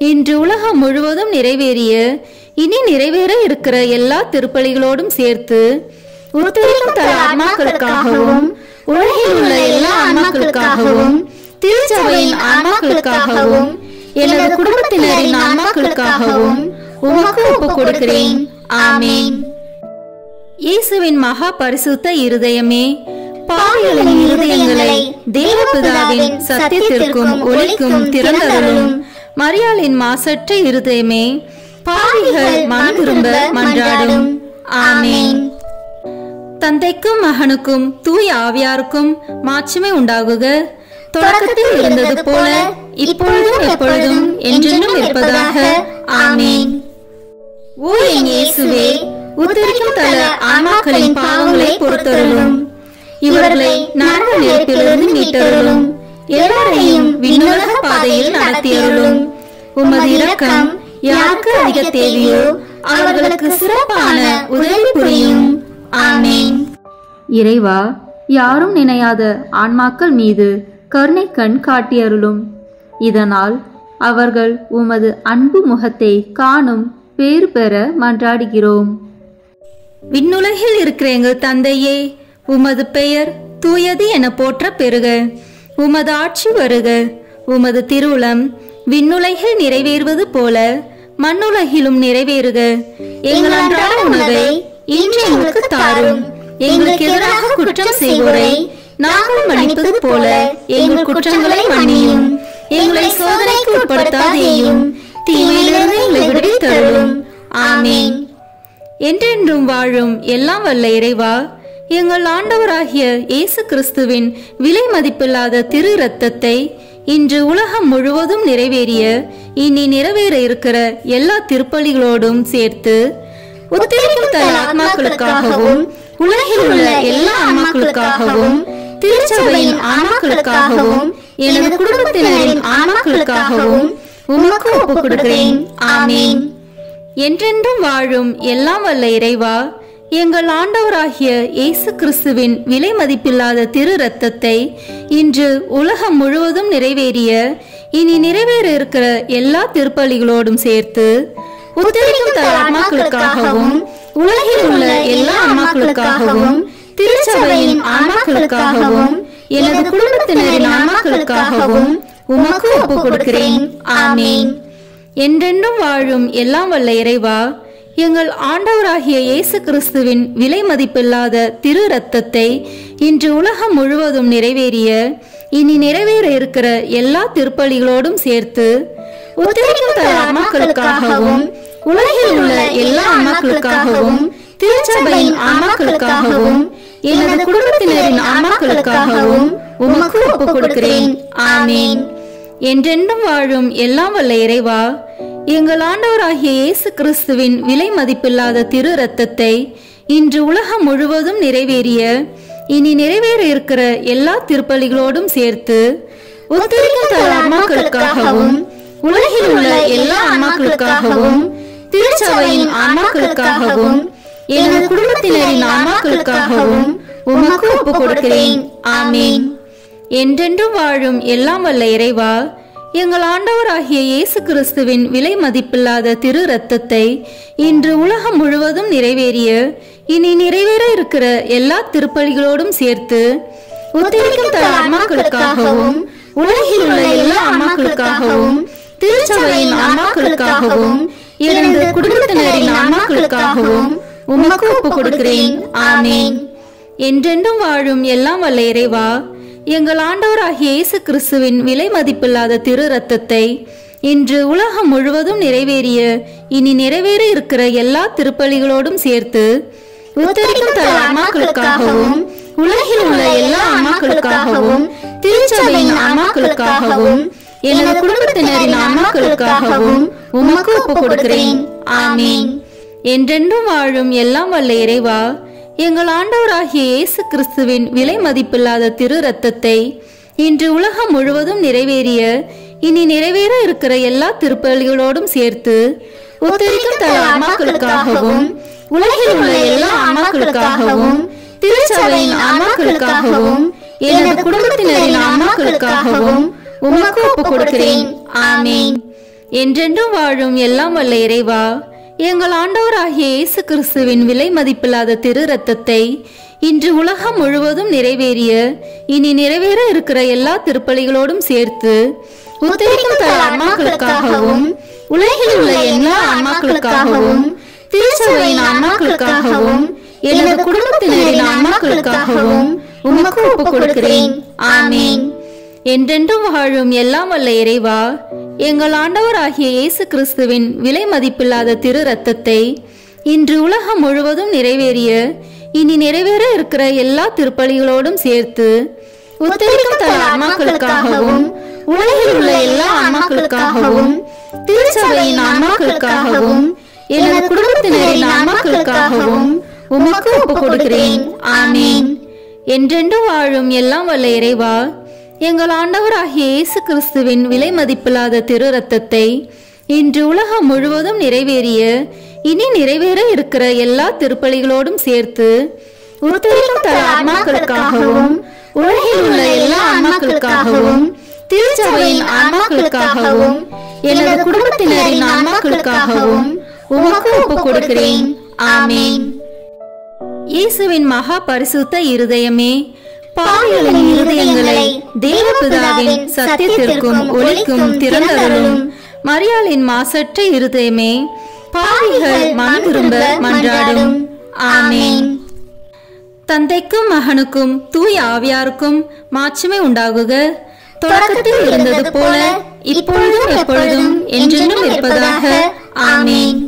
இன்று உலகம் முழுவதும் நிறைவேறிய இனி நிறைவேற இருக்கிற எல்லா திருப்பலிகளோடும் சேர்த்து உத்தரிக்கும் தன் ஆன்மாக்களுக்காகவும் உலகில் உள்ள எல்லா ஆன்மாக்களுக்காகவும் திருச்சபையின் ஆன்மாக்களுக்காகவும் எனது குடும்பத்தினரின் ஆன்மாக்களுக்காகவும் உமக்கு ஒப்புக் கொடுக்கிறேன். ஆமேன். இயேசுவின் மகா பரிசுத்த இருதயமே, பாவிகளின் இருதயங்களை தேவபிதாவின் சத்தியத்திற்கும் ஒளிக்கும் திறந்தருளும். மரியாளின் மாசற்ற இருதயமே, பாவிகள் மனம் திரும்ப மன்றாடும். ஆமேன். தந்தைக்கும் மகனுக்கும் தூய ஆவியாருக்கும் மாட்சிமை உண்டாகுக. தொடக்கத்தில் இருந்தது போல இப்பொழுதும் எப்பொழுதும் என்றென்றும் இருப்பதாக. ஆமீன். ஓ என் இயேசுவே, உத்தரிக்கும் தல ஆன்மாக்களின் பாவங்களை பொறுத்தருளும். இவர்களை நரக நெருப்பிலிருந்து மீட்டருளும். எல்லாரையும் விண்ணுலக பாதையில் நடத்தியருளும். உமது இரக்கம் யாருக்கு அதிக தேவையோ அவர்களுக்கு சிறப்பான உதவி புரியும். ஆமீன். இறைவா, யாரும் நினையாத ஆன்மாக்கள் மீது கருணை கண் காட்டியருளும். இதனால் அவர்கள் உமது அன்பு முகத்தை காணும் பேறு பெற மன்றாடுகிறோம். விண்ணுலகில் இருக்கிற எங்கள் தந்தையே, உமது பெயர் தூயது என போற்ற பெறுக. உமது ஆட்சி வருக. உமது திருவுளம் விண்ணுலகில் நிறைவேறுவது போல மண்ணுலகிலும் நிறைவேறுக. எங்கள் அன்றாட உணவை இன்று எங்களுக்கு தாரும். எங்களுக்கு எதிராக குற்றம் செய்வோரை நாங்கள் மன்னிப்பது போல எங்கள் குற்றங்களை மன்னியும். எங்களை சோதனைக்கு உட்படுத்தாதேயும், தீமையிலிருந்து எங்களை விடுவித்தருளும். ஆமீன். என்றென்றும் வாழும் எல்லாம் வல்ல இறைவா, எங்கள் ஆண்டவராகிய இயேசு கிறிஸ்துவின் விலை மதிப்பில்லாத திரு இரத்தத்தை இன்று உலகம் முழுவதும் நிறைவேறிய இனி நிறைவேற இருக்கிற எல்லா திருப்பலிகளோடும் சேர்த்து உத்தரிக்கும் தல ஆத்மாக்களுக்காகவும் உலகில் உள்ள எல்லா ஆன்மாக்களுக்காகவும் திருச்சபையின் ஆன்மாக்களுக்காகவும் எனது குடும்பத்தினரின் ஆன்மாக்களுக்காகவும் உமக்கு ஒப்புக் கொடுக்கிறேன். ஆமீன். என்றென்றும் வாழும் எல்லாம் வல்ல இறைவா, எங்கள் ஆண்டவராகிய இயேசு கிறிஸ்துவின் விலை மதிப்பில்லாத திரு இரத்தத்தை இன்று உலகம் முழுவதும் நிறைவேறிய இனி நிறைவேற இருக்கிற எல்லா திருப்பலிகளோடும் சேர்த்து உத்தரிக்கும் தல ஆன்மாக்களுக்காகவும் உலகில் உள்ள எல்லா ஆன்மாக்களுக்காகவும் திருச்சபையின் ஆன்மாக்களுக்காகவும் எனது குடும்பத்தினரின் ஆன்மாக்களுக்காகவும் உமக்கு ஒப்புக் கொடுக்கிறேன். ஆமீன். என்றென்றும் வாழும் எல்லாம் வல்ல இறைவா, எங்கள் ஆண்டவராகிய இயேசு கிறிஸ்துவின் விலை மதிப்பில்லாத திரு இரத்தத்தை இன்று உலகம் முழுவதும் நிறைவேறிய இனி நிறைவேற இருக்கிற எல்லா திருப்பலிகளோடும் சேர்த்து உத்தரிக்கும் தல ஆன்மாக்களுக்காகவும் உலகில் உள்ள எல்லா ஆன்மாக்களுக்காகவும் திருச்சபையின் ஆன்மாக்களுக்காகவும் எனது குடும்பத்தினரின் ஆன்மாக்களுக்காகவும் உமக்கு ஒப்புக் கொடுக்கிறேன். ஆமீன். என்றென்றும் வாழும் எல்லாம் வல்ல இறைவா, எங்கள் ஆண்டவராகிய இயேசு கிறிஸ்துவின் விலை மதிப்பில்லாத திரு இரத்தத்தை இன்று உலகம் முழுவதும் நிறைவேறிய இனி நிறைவேற இருக்கிற எல்லா திருப்பலிகளோடும் சேர்த்து உத்தரிக்கும் தல ஆன்மாக்களுக்காகவும் உலகில் உள்ள எல்லா ஆன்மாக்களுக்காகவும் திருச்சபையின் ஆன்மாக்களுக்காகவும் எனது குடும்பத்தினரின் ஆன்மாக்களுக்காகவும் உமக்கு ஒப்புக் கொடுக்கிறேன். ஆமீன். என்றென்றும் வாழும் எல்லாம் வல்ல இறைவா, எங்கள் ஆண்டவராகிய இயேசு கிறிஸ்துவின் விலை மதிப்பில்லாத திரு இரத்தத்தை இன்று உலகம் முழுவதும் நிறைவேறிய இனி நிறைவேற இருக்கிற எல்லா திருப்பலிகளோடும் சேர்த்து உத்தரிக்கும் தல ஆன்மாக்களுக்காகவும் உலகில் உள்ள எல்லா ஆன்மாக்களுக்காகவும் திருச்சபையின் ஆன்மாக்களுக்காகவும் எனது குடும்பத்தினரின் ஆன்மாக்களுக்காகவும் உமக்கு ஒப்புக் கொடுக்கிறேன். ஆமீன். என்றென்றும் வாழும் எல்லாம் வல்ல இறைவா, எங்கள் ஆண்டவராகிய இயேசு கிறிஸ்துவின் விலை மதிப்பில்லாத திரு இரத்தத்தை இன்று உலகம் முழுவதும் நிறைவேறிய இனி நிறைவேற இருக்கிற எல்லா திருப்பலிகளோடும் சேர்த்து உத்தரிக்கும் தல ஆன்மாக்களுக்காகவும் உலகில் உள்ள எல்லா ஆன்மாக்களுக்காகவும் திருச்சபையின் ஆன்மாக்களுக்காகவும் எனது குடும்பத்தினரின் ஆன்மாக்களுக்காகவும் உமக்கு ஒப்புக் கொடுக்கிறேன். ஆமீன். என்றென்றும் வாழும் எல்லாம் வல்ல இறைவா, எங்கள் ஆண்டவராகிய இயேசு கிறிஸ்துவின் விலை மதிப்பில்லாத திரு இரத்தத்தை இன்று உலகம் முழுவதும் நிறைவேறிய இனி நிறைவேற இருக்கிற எல்லா திருப்பலிகளோடும் சேர்த்து உத்தரிக்கும் தல ஆன்மாக்களுக்காகவும் உலகில் உள்ள எல்லா ஆன்மாக்களுக்காகவும் திருச்சபையின் ஆன்மாக்களுக்காகவும் எனது குடும்பத்தினரின் ஆன்மாக்களுக்காகவும் உமக்கு ஒப்புக் கொடுக்கிறேன். ஆமீன். என்றென்றும் வாழும் எல்லாம் வல்ல இறைவா, எங்கள் ஆண்டவராகிய இயேசு கிறிஸ்துவின் விலை மதிப்பில்லாத திரு இரத்தத்தை இன்று உலகம் முழுவதும் நிறைவேறிய இனி நிறைவேற இருக்கிற எல்லா திருப்பலிகளோடும் சேர்த்து உத்தரிக்கும் தல ஆன்மாக்களுக்காகவும் உலகில் உள்ள எல்லா ஆன்மாக்களுக்காகவும் திருச்சபையின் ஆன்மாக்களுக்காகவும் எனது குடும்பத்தினரின் ஆன்மாக்களுக்காகவும் உமக்கு ஒப்புக் கொடுக்கிறேன். ஆமீன். என்றென்றும் வாழும் எல்லாம் வல்ல இறைவா, எங்கள் ஆண்டவராகிய இயேசு கிறிஸ்துவின் விலை மதிப்பில்லாத திரு இரத்தத்தை இன்று உலகம் முழுவதும் நிறைவேறிய இனி நிறைவேற இருக்கிற எல்லா திருப்பலிகளோடும் சேர்த்து உத்தரிக்கும் தல ஆன்மாக்களுக்காகவும் உலகில் உள்ள எல்லா ஆன்மாக்களுக்காகவும் திருச்சபையின் ஆன்மாக்களுக்காகவும் எனது குடும்பத்தினரின் ஆன்மாக்களுக்காகவும் உமக்கு ஒப்புக் கொடுக்கிறேன். ஆமீன். என்றென்று வாழும் எல்லாம் வல்ல இறைவா, எங்கள் ஆண்டவராகிய இயேசு கிறிஸ்துவின் விலை மதிப்பில்லாத திரு ரத்தத்தை இன்று உலகம் முழுவதும் நிறைவேறிய இனி நிறைவேற இருக்கிற எல்லா திருப்பலிகளோடும் சேர்த்து உத்தரிக்கும் தல ஆன்மாக்களுக்காகவும் உலகில் உள்ள எல்லா ஆன்மாக்களுக்காகவும் திருச்சபையின் ஆன்மாக்களுக்காகவும் எனது குடும்பத்தினரின் ஆன்மாக்களுக்காகவும் உமக்கு ஒப்புக் கொடுக்கிறேன். ஆமீன். இயேசுவின் மகா பரிசுத்த இருதயமே, பாவிகளின் இருதயங்களை தேவபிதாவின் சத்தியத்திற்கும் ஒளிக்கும் திறந்தருளும். மரியாளின் மாசற்ற இருதயமே, பாவிகள் மனம் திரும்ப மன்றாடும். ஆமீன். தந்தைக்கும் மகனுக்கும் தூய ஆவியாருக்கும் மாட்சிமை உண்டாகுக. தொடக்கத்தில் இருந்தது போல இப்பொழுதும் எப்பொழுதும் என்றென்றும் இருப்பதாக. ஆமீன்.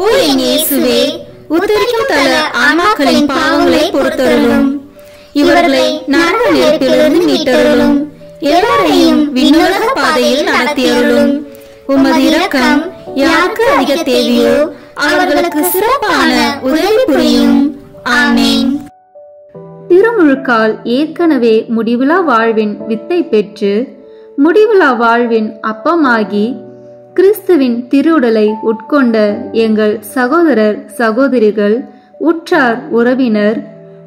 ஓ என் இயேசுவே, உத்தரிக்கும் தல ஆன்மாக்களின் பாவங்களை பொறுத்தருளும். இவர்களை நரக நெருப்பிலிருந்து மீட்டருளும். எல்லாரையும் விண்ணுலக பாதையில் நடத்தியருளும். உமது இரக்கம் யாருக்கு அதிக தேவையோ அவர்களுக்கு சிறப்பான உதவி புரியும். ஆமீன். திருமுழுக்கால் ஏற்கனவே முடிவிலா வாழ்வின் வித்தை பெற்று முடிவிலா வாழ்வின் அப்பமாகி கிறிஸ்துவின் திருவுடலை உட்கொண்ட எங்கள் சகோதரர் சகோதரிகள், உற்றார் உறவினர்,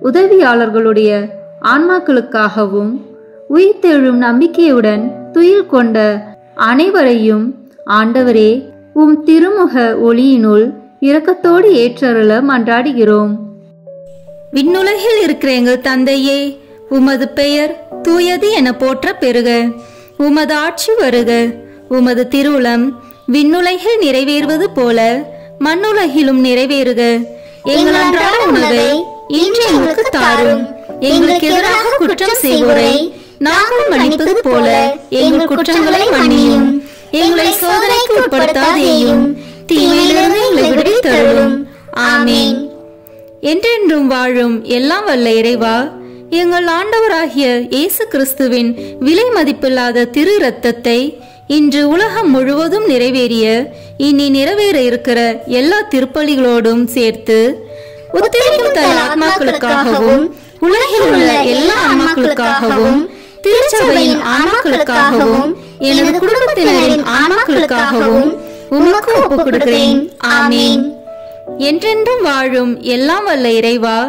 உதவியாளர்களுடைய ஆன்மாக்களுக்காகவும் உயிர்த்தெழும் நம்பிக்கையுடன் துயில் கொண்ட அனைவரையும் ஆண்டவரே உம் திருமுக ஒளியினுள் இரக்கத்தோடு ஏற்றருள மன்றாடுகிறோம். விண்ணுலகில் இருக்கிற எங்கள் தந்தையே, உமது பெயர் தூயது என போற்ற பெறுக. உமது ஆட்சி வருக. உமது திருவுளம் விண்ணுலகில் நிறைவேறுவது போல மண்ணுலகிலும் நிறைவேறுக. எங்கள் அன்றாட உணவை இன்று எங்களுக்கு தாரும். எங்களுக்கு எதிராக குற்றம் செய்வோரை நாங்கள் மன்னிப்பது போல எங்கள் குற்றங்களை மன்னியும். எங்களை சோதனைக்கு உட்படுத்தாதேயும், தீமையிலிருந்து எங்களை விடுவித்தருளும். ஆமீன். என்றென்றும் வாழும் எல்லாம் வல்ல இறைவா, எங்கள் ஆண்டவராகிய இயேசு கிறிஸ்துவின் விலை மதிப்பில்லாத திரு இரத்தத்தை இன்று உலகம் முழுவதும் நிறைவேறிய இனி நிறைவேற இருக்கிற எல்லா திருப்பலிகளோடும் சேர்த்து உத்தரிக்கும் தல ஆன்மாக்களுக்காகவும் உலகில் உள்ள எல்லா ஆன்மாக்களுக்காகவும் திருச்சபையின் ஆன்மாக்களுக்காகவும் எனது குடும்பத்தினரின் ஆன்மாக்களுக்காகவும் உமக்கு ஒப்புக் கொடுக்கிறேன். ஆமீன். என்றென்றும் வாழும் எல்லாம் வல்ல இறைவா,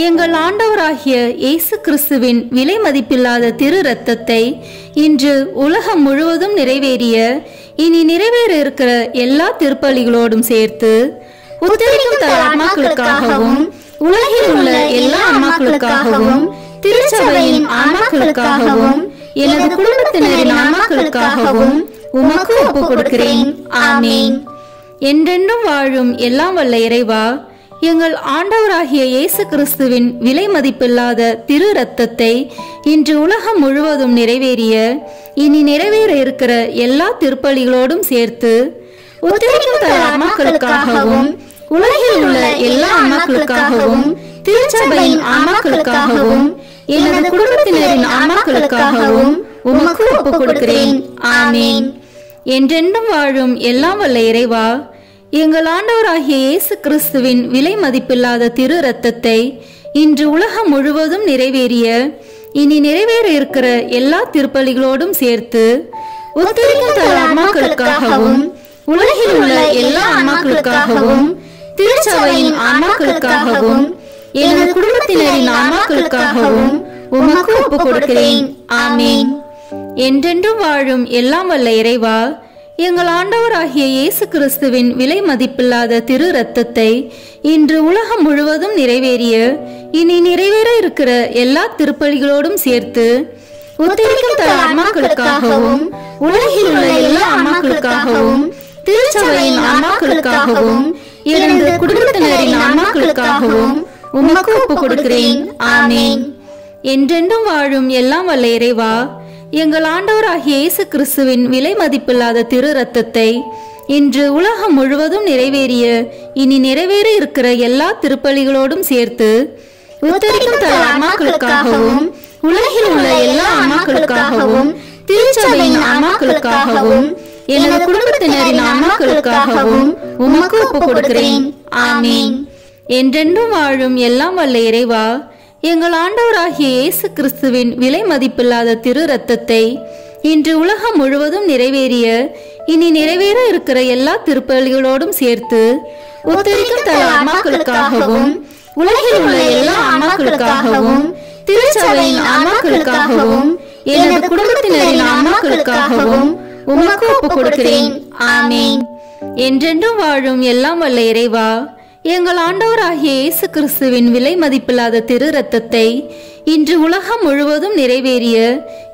எங்கள் ஆண்டவராகிய இயேசு கிறிஸ்துவின் விலை மதிப்பில்லாத திரு இரத்தத்தை இன்று உலகம் முழுவதும் நிறைவேறிய இனி நிறைவேற இருக்கிற எல்லா திருப்பலிகளோடும் சேர்த்து உத்தரிக்கும் தல ஆன்மாக்களுக்காகவும் உலகில் உள்ள எல்லா ஆன்மாக்களுக்காகவும் திருச்சபையின் ஆன்மாக்களுக்காகவும் எனது குடும்பத்தினரின் ஆன்மாக்களுக்காகவும் உமக்கு ஒப்புக் கொடுக்கிறேன். ஆமீன். என்றென்றும் வாழும் எல்லாம் வல்ல இறைவா, எங்கள் ஆண்டவராகிய இயேசு கிறிஸ்துவின் விலை மதிப்பில்லாத திரு இரத்தத்தை இன்று உலகம் முழுவதும் நிறைவேறிய இனி நிறைவேற இருக்கிற எல்லா திருப்பலிகளோடும் சேர்த்து உத்தரிக்கும் தல ஆன்மாக்களுக்காகவும் உலகில் உள்ள எல்லா ஆன்மாக்களுக்காகவும் திருச்சபையின் ஆன்மாக்களுக்காகவும் எனது குடும்பத்தினரின் ஆன்மாக்களுக்காகவும் உமக்கு ஒப்புக் கொடுக்கிறேன். ஆமீன். என்றென்றும் வாழும் எல்லாம் வல்ல இறைவா, எங்கள் ஆண்டவராகிய இயேசு கிறிஸ்துவின் விலை மதிப்பில்லாத திரு இரத்தத்தை இன்று உலகம் முழுவதும் நிறைவேறிய இனி நிறைவேற இருக்கிற எல்லா திருப்பலிகளோடும் சேர்த்து உத்தரிக்கும் தல ஆன்மாக்களுக்காகவும் உலகில் உள்ள எல்லா ஆன்மாக்களுக்காகவும் திருச்சபையின் ஆன்மாக்களுக்காகவும் எனது குடும்பத்தினரின் ஆன்மாக்களுக்காகவும் உமக்கு ஒப்புக் கொடுக்கிறேன். ஆமீன். என்றென்றும் வாழும் எல்லாம் வல்ல இறைவா, எங்கள் ஆண்டவராகிய இயேசு கிறிஸ்துவின் விலை மதிப்பில்லாத திரு இரத்தத்தை இன்று உலகம் முழுவதும் நிறைவேறிய இனி நிறைவேற இருக்கிற எல்லா திருப்பலிகளோடும் சேர்த்து உத்தரிக்கும் தல ஆன்மாக்களுக்காகவும் உலகில் உள்ள எல்லா ஆன்மாக்களுக்காகவும் திருச்சபையின் ஆன்மாக்களுக்காகவும் எனது குடும்பத்தினரின் ஆன்மாக்களுக்காகவும் உமக்கு ஒப்புக் கொடுக்கிறேன். ஆமீன். என்றென்றும் வாழும் எல்லாம் வல்ல இறைவா, எங்கள் ஆண்டவராகிய இயேசு கிறிஸ்துவின் விலை மதிப்பில்லாத திரு இரத்தத்தை இன்று உலகம் முழுவதும் நிறைவேறிய இனி நிறைவேற இருக்கிற எல்லா திருப்பலிகளோடும் சேர்த்து உத்தரிக்கும் தல ஆன்மாக்களுக்காகவும் உலகில் உள்ள எல்லா ஆன்மாக்களுக்காகவும் திருச்சபையின் ஆன்மாக்களுக்காகவும் எனது குடும்பத்தினரின் ஆன்மாக்களுக்காகவும் உமக்கு ஒப்புக் கொடுக்கிறேன். ஆமீன். என்றென்றும் வாழும் எல்லாம் வல்ல இறைவா, எங்கள் ஆண்டவராகிய இயேசு கிறிஸ்துவின் விலை மதிப்பில்லாத திரு இரத்தத்தை இன்று உலகம் முழுவதும் நிறைவேறிய இனி நிறைவேற இருக்கிற எல்லா திருப்பலிகளோடும் சேர்த்து உத்தரிக்கும் தல ஆன்மாக்களுக்காகவும் உலகில் உள்ள எல்லா ஆன்மாக்களுக்காகவும் திருச்சபையின் ஆன்மாக்களுக்காகவும் எனது குடும்பத்தினரின் ஆன்மாக்களுக்காகவும் உமக்கு ஒப்புக் கொடுக்கிறேன். ஆமீன். என்றென்றும் வாழும் எல்லாம் வல்ல இறைவா, எங்கள் ஆண்டவராகிய இயேசு கிறிஸ்துவின் விலை மதிப்பில்லாத திரு இரத்தத்தை இன்று உலகம் முழுவதும் நிறைவேறிய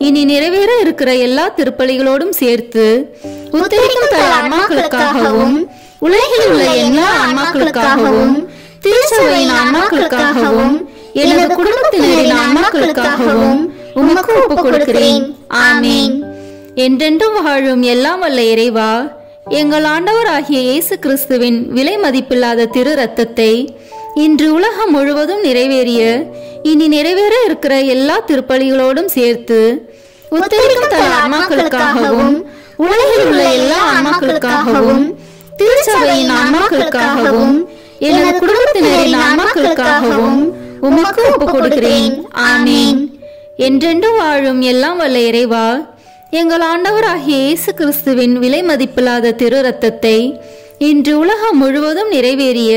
இனி நிறைவேற இருக்கிற எல்லா திருப்பலிகளோடும் சேர்த்து உத்தரிக்கும் தல ஆன்மாக்களுக்காகவும் உலகில் உள்ள எல்லா ஆன்மாக்களுக்காகவும் திருச்சபையின் ஆன்மாக்களுக்காகவும் எனது குடும்பத்தினரின் ஆன்மாக்களுக்காகவும் உமக்கு ஒப்புக் கொடுக்கிறேன். ஆமீன். என்றென்றும் வாழும் எல்லாம் வல்ல இறைவா, எங்கள் ஆண்டவராகிய இயேசு கிறிஸ்துவின் விலை மதிப்பில்லாத திரு இரத்தத்தை இன்று உலகம் முழுவதும் நிறைவேறிய இனி நிறைவேற இருக்கிற எல்லா திருப்பலிகளோடும் சேர்த்து உத்தரிக்கும் தல ஆன்மாக்களுக்காகவும் உலகில் உள்ள எல்லா ஆன்மாக்களுக்காகவும் திருச்சபையின் ஆன்மாக்களுக்காகவும் எனது குடும்பத்தினரின் ஆன்மாக்களுக்காகவும் உமக்கு ஒப்புக் கொடுக்கிறேன். ஆமீன். என்றென்றும் வாழும் எல்லாம் வல்ல இறைவா, எங்கள் ஆண்டவராகிய இயேசு கிறிஸ்துவின் விலை மதிப்பில்லாத திரு இரத்தத்தை இன்று உலகம் முழுவதும் நிறைவேறிய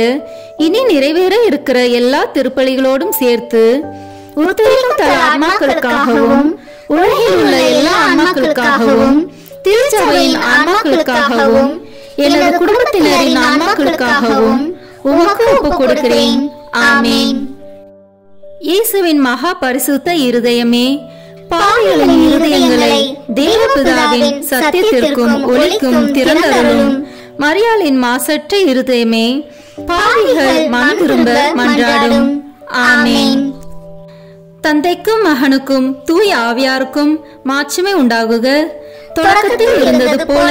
இனி நிறைவேற இருக்கிற எல்லா திருப்பலிகளோடும் சேர்த்து உத்தரிக்கும் தல ஆன்மாக்களுக்காகவும் உலகில் உள்ள எல்லா ஆன்மாக்களுக்காகவும் திருச்சபையின் ஆன்மாக்களுக்காகவும் எனது குடும்பத்தினரின் ஆன்மாக்களுக்காகவும் உமக்கு ஒப்புக் கொடுக்கிறேன். ஆமீன். இயேசுவின் மகா பரிசுத்த இருதயமே, பாவிகளின் இருதயங்களை தேவபிதாவின் சத்தியத்திற்கும் ஒளிக்கும் திறந்தருளும். மரியாளின் மாசற்ற இருதயமே, பாவிகள் மனம் திரும்ப மன்றாடும். ஆமீன். தந்தைக்கும் மகனுக்கும் தூய ஆவியாருக்கும் மாட்சிமை உண்டாகுக. தொடக்கத்தில் இருந்தது போல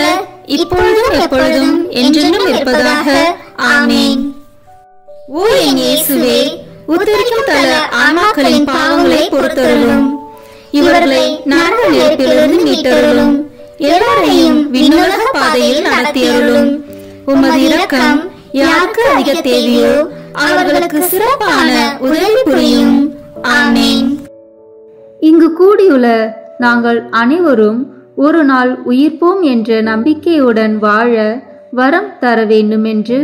இப்பொழுதும் எப்பொழுதும் என்றென்றும் இருப்பதாக. ஆமீன். ஓ என் இயேசுவே, உத்தரிக்கும் தல ஆன்மாக்களின் பாவங்களை பொறுத்தருளும். இவர்களை நரக நெருப்பிலிருந்து மீட்டருளும். எல்லாரையும் விண்ணுலக பாதையில் நடத்தியருளும். உமது இரக்கம் யாருக்கு அதிக தேவையோ அவர்களுக்கு சிறப்பான உதவி புரியும். ஆமீன். இங்கு கூடியுள்ள நாங்கள் அனைவரும் ஒரு நாள் உயிர்ப்போம் என்ற நம்பிக்கையுடன் வாழ வரம் தர வேண்டும் என்று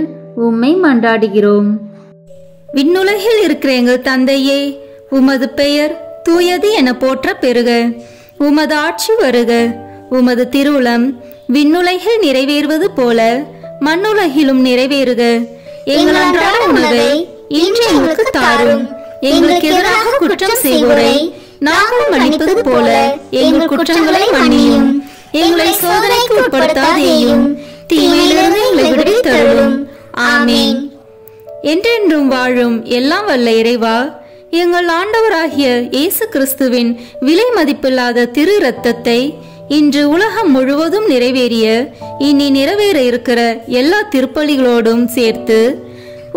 உம்மை மன்றாடுகிறோம். விண்ணுலகில் இருக்கிற எங்கள் தந்தையே, உமது பெயர் தூயது என போற்ற பெறுக. உமது ஆட்சி வருக. உமது திருவுளம் விண்ணுலகில் நிறைவேறுவது போல மண்ணுலகிலும் நிறைவேறுக. எங்கள் அன்றாட உணவை இன்று எங்களுக்கு தாரும். எங்களுக்கு எதிராக குற்றம் செய்வோரை நாங்கள் மன்னிப்பது போல எங்கள் குற்றங்களை மன்னியும். எங்களை சோதனைக்கு உட்படுத்தாதேயும், தீமையிலிருந்து எங்களை விடுவித்தருளும். ஆமீன். என்றென்றும் வாழும் எல்லாம் வல்ல இறைவா, எங்கள் ஆண்டவராகிய இயேசு கிறிஸ்துவின் விலை மதிப்பில்லாத திரு இரத்தத்தை இன்று உலகம் முழுவதும் நிறைவேறிய இனி நிறைவேற இருக்கிற எல்லா திருப்பலிகளோடும் சேர்த்து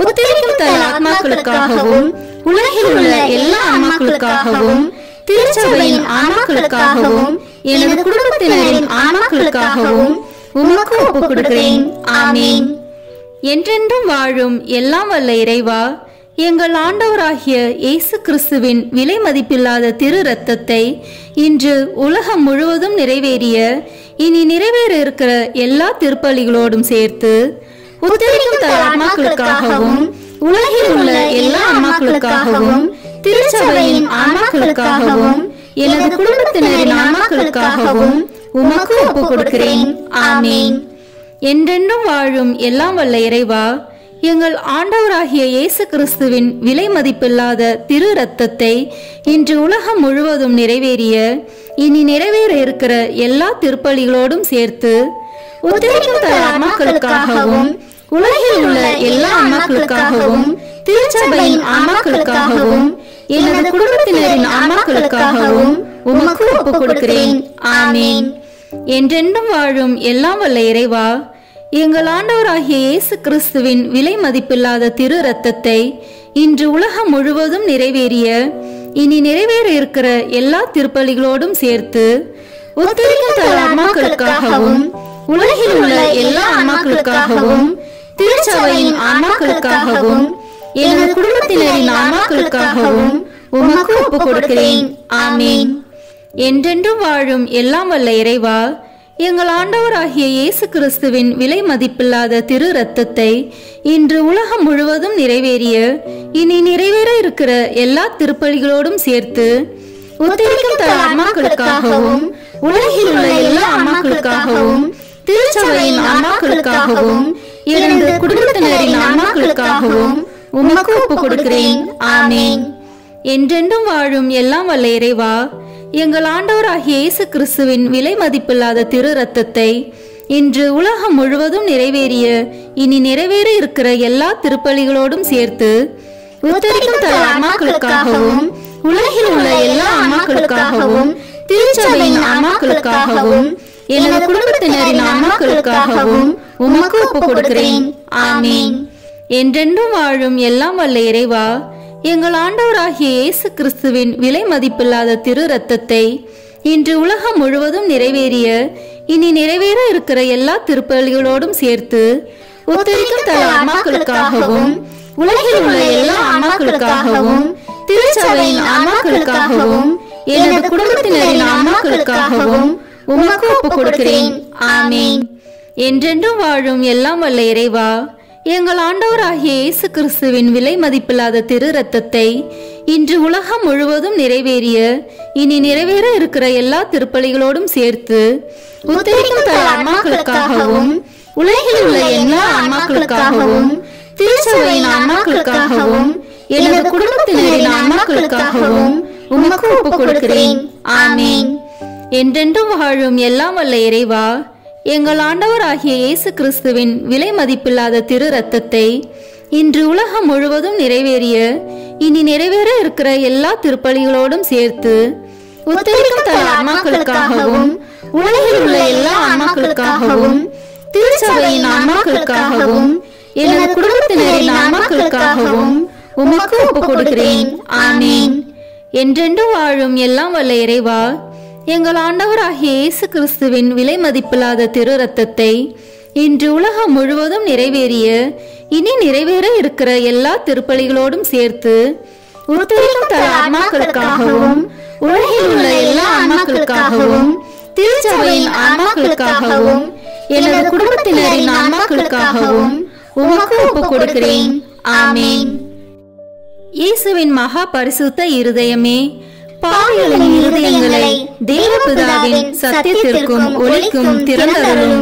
உத்தரிக்கும் தல ஆன்மாக்களுக்காகவும் உலகில் உள்ள எல்லா ஆன்மாக்களுக்காகவும் திருச்சபையின் ஆன்மாக்களுக்காகவும் எனது குடும்பத்தினரின் ஆன்மாக்களுக்காகவும் உமக்கு ஒப்புக் கொடுக்கிறேன். ஆமீன். என்றென்றும் வாழும் எல்லாம் வல்ல இறைவா, எங்கள் ஆண்டவராகிய இயேசு கிறிஸ்துவின் விலை மதிப்பில்லாத திரு இரத்தத்தை இன்று உலகம் முழுவதும் நிறைவேறிய இனி நிறைவேற இருக்கிற எல்லா திருப்பலிகளோடும் சேர்த்து உத்தரிக்கும் தல ஆன்மாக்களுக்காகவும் உலகில் உள்ள எல்லா ஆன்மாக்களுக்காகவும் திருச்சபையின் ஆன்மாக்களுக்காகவும் எனது குடும்பத்தினரின் ஆன்மாக்களுக்காகவும் உமக்கு ஒப்புக் கொடுக்கிறேன். ஆமீன். என்றென்றும் வாழும் எல்லாம் வல்ல இறைவா, எங்கள் ஆண்டவராகிய இயேசு கிறிஸ்துவின் விலை மதிப்பில்லாத திரு இரத்தத்தை இன்று உலகம் முழுவதும் நிறைவேறிய இனி நிறைவேற இருக்கிற எல்லா திருப்பலிகளோடும் சேர்த்து உத்தரிக்கும் தல ஆன்மாக்களுக்காகவும் உலகில் உள்ள எல்லா ஆன்மாக்களுக்காகவும் திருச்சபையின் ஆன்மாக்களுக்காகவும் எனது குடும்பத்தினரின் ஆன்மாக்களுக்காகவும் உமக்கு ஒப்புக் கொடுக்கிறேன். ஆமீன். என்றென்றும் வாழும் எல்லாம் வல்ல இறைவா, எங்கள் ஆண்டவராகிய இயேசு கிறிஸ்துவின் விலை மதிப்பில்லாத திரு இரத்தத்தை இன்று உலகம் முழுவதும் நிறைவேறிய இனி நிறைவேற இருக்கிற எல்லா திருப்பலிகளோடும் சேர்த்து உத்தரிக்கும் தல ஆன்மாக்களுக்காகவும் உலகில் உள்ள எல்லா ஆன்மாக்களுக்காகவும் திருச்சபையின் ஆன்மாக்களுக்காகவும் எனது குடும்பத்தினரின் ஆன்மாக்களுக்காகவும் உமக்கு ஒப்புக் கொடுக்கிறேன். ஆமேன். என்றென்றும் வாழும் எல்லாம் வல்ல இறைவா, எங்கள் ஆண்டவராகிய இயேசு கிறிஸ்துவின் விலை மதிப்பில்லாத திரு இரத்தத்தை இன்று உலகம் முழுவதும் நிறைவேறிய இனி நிறைவேற இருக்கிற எல்லா திருப்பலிகளோடும் சேர்த்து உத்தரிக்கும் தல ஆன்மாக்களுக்காகவும் உலகில் உள்ள எல்லா ஆன்மாக்களுக்காகவும் திருச்சபையின் ஆன்மாக்களுக்காகவும் எனது குடும்பத்தினரின் ஆன்மாக்களுக்காகவும் உமக்கு ஒப்புக் கொடுக்கிறேன். ஆமேன். என்றென்றும் வாழும் எல்லாம் வல்ல இறைவா, எங்கள் ஆண்டவராகிய இயேசு கிறிஸ்துவின் விலை மதிப்பில்லாத திரு இரத்தத்தை இன்று உலகம் முழுவதும் நிறைவேறிய இனி நிறைவேற இருக்கிற எல்லா திருப்பலிகளோடும் சேர்த்து உத்தரிக்கும் தல ஆன்மாக்களுக்காகவும் உலகில் உள்ள எல்லா ஆன்மாக்களுக்காகவும் திருச்சபையின் ஆன்மாக்களுக்காகவும் எனது குடும்பத்தினரின் ஆன்மாக்களுக்காகவும் உமக்கு ஒப்புக் கொடுக்கிறேன். ஆமேன். என்றென்றும் வாழும் எல்லாம் வல்ல இறைவா, எங்கள் ஆண்டவராகிய இயேசு கிறிஸ்துவின் விலை மதிப்பில்லாத திரு இரத்தத்தை இன்று உலகம் முழுவதும் நிறைவேறிய இனி நிறைவேற இருக்கிற எல்லா திருப்பலிகளோடும் சேர்த்து உத்தரிக்கும் தல ஆன்மாக்களுக்காகவும் உலகில் உள்ள எல்லா ஆன்மாக்களுக்காகவும் திருச்சபையின் ஆன்மாக்களுக்காகவும் எனது குடும்பத்தினரின் ஆன்மாக்களுக்காகவும் உமக்கு ஒப்புக் கொடுக்கிறேன். ஆமேன். என்றென்றும் வாழும் எல்லாம் வல்ல இறைவா, எங்கள் ஆண்டவராகிய இயேசு கிறிஸ்துவின் விலை மதிப்பில்லாத திரு இரத்தத்தை இன்று உலகம் முழுவதும் நிறைவேறிய இனி நிறைவேற இருக்கிற எல்லா திருப்பலிகளோடும் சேர்த்து உத்தரிக்கும் தல ஆன்மாக்களுக்காகவும் உலகில் உள்ள எல்லா ஆன்மாக்களுக்காகவும் திருச்சபையின் ஆன்மாக்களுக்காகவும் எனது குடும்பத்தினரின் ஆன்மாக்களுக்காகவும் உமக்கு ஒப்புக் கொடுக்கிறேன். ஆமேன். என்றென்றும் வாழும் எல்லாம் வல்ல இறைவா, எங்கள் ஆண்டவராகிய இயேசு கிறிஸ்துவின் விலை மதிப்பில்லாத திரு இரத்தத்தை இன்று உலகம் முழுவதும் நிறைவேறிய இனி நிறைவேற இருக்கிற எல்லா திருப்பலிகளோடும் சேர்த்து உத்தரிக்கும் தல ஆன்மாக்களுக்காகவும் உலகில் உள்ள எல்லா ஆன்மாக்களுக்காகவும் திருச்சபையின் ஆன்மாக்களுக்காகவும் எனது குடும்பத்தினரின் ஆன்மாக்களுக்காகவும் உமக்கு ஒப்புக் கொடுக்கிறேன். ஆமேன். என்றென்றும் வாழும் எல்லாம் வல்ல இறைவா, எங்கள் ஆண்டவராகிய இயேசு கிறிஸ்துவின் விலை மதிப்பில்லாத திரு இரத்தத்தை இன்று உலகம் முழுவதும் நிறைவேறிய இனி நிறைவேற இருக்கிற எல்லா திருப்பலிகளோடும் சேர்த்து உத்தரிக்கும் தல ஆன்மாக்களுக்காகவும் உலகில் உள்ள எல்லா ஆன்மாக்களுக்காகவும் திருச்சபையின் ஆன்மாக்களுக்காகவும் எனது குடும்பத்தினரின் ஆன்மாக்களுக்காகவும் உமக்கு ஒப்புக் கொடுக்கிறேன். ஆமேன். இயேசுவின் மகா பரிசுத்த இருதயமே, பாவிகளின் இருதயங்களை தேவபிதாவின் சத்தியத்திற்கும் ஒளிக்கும் திறந்தருளும்.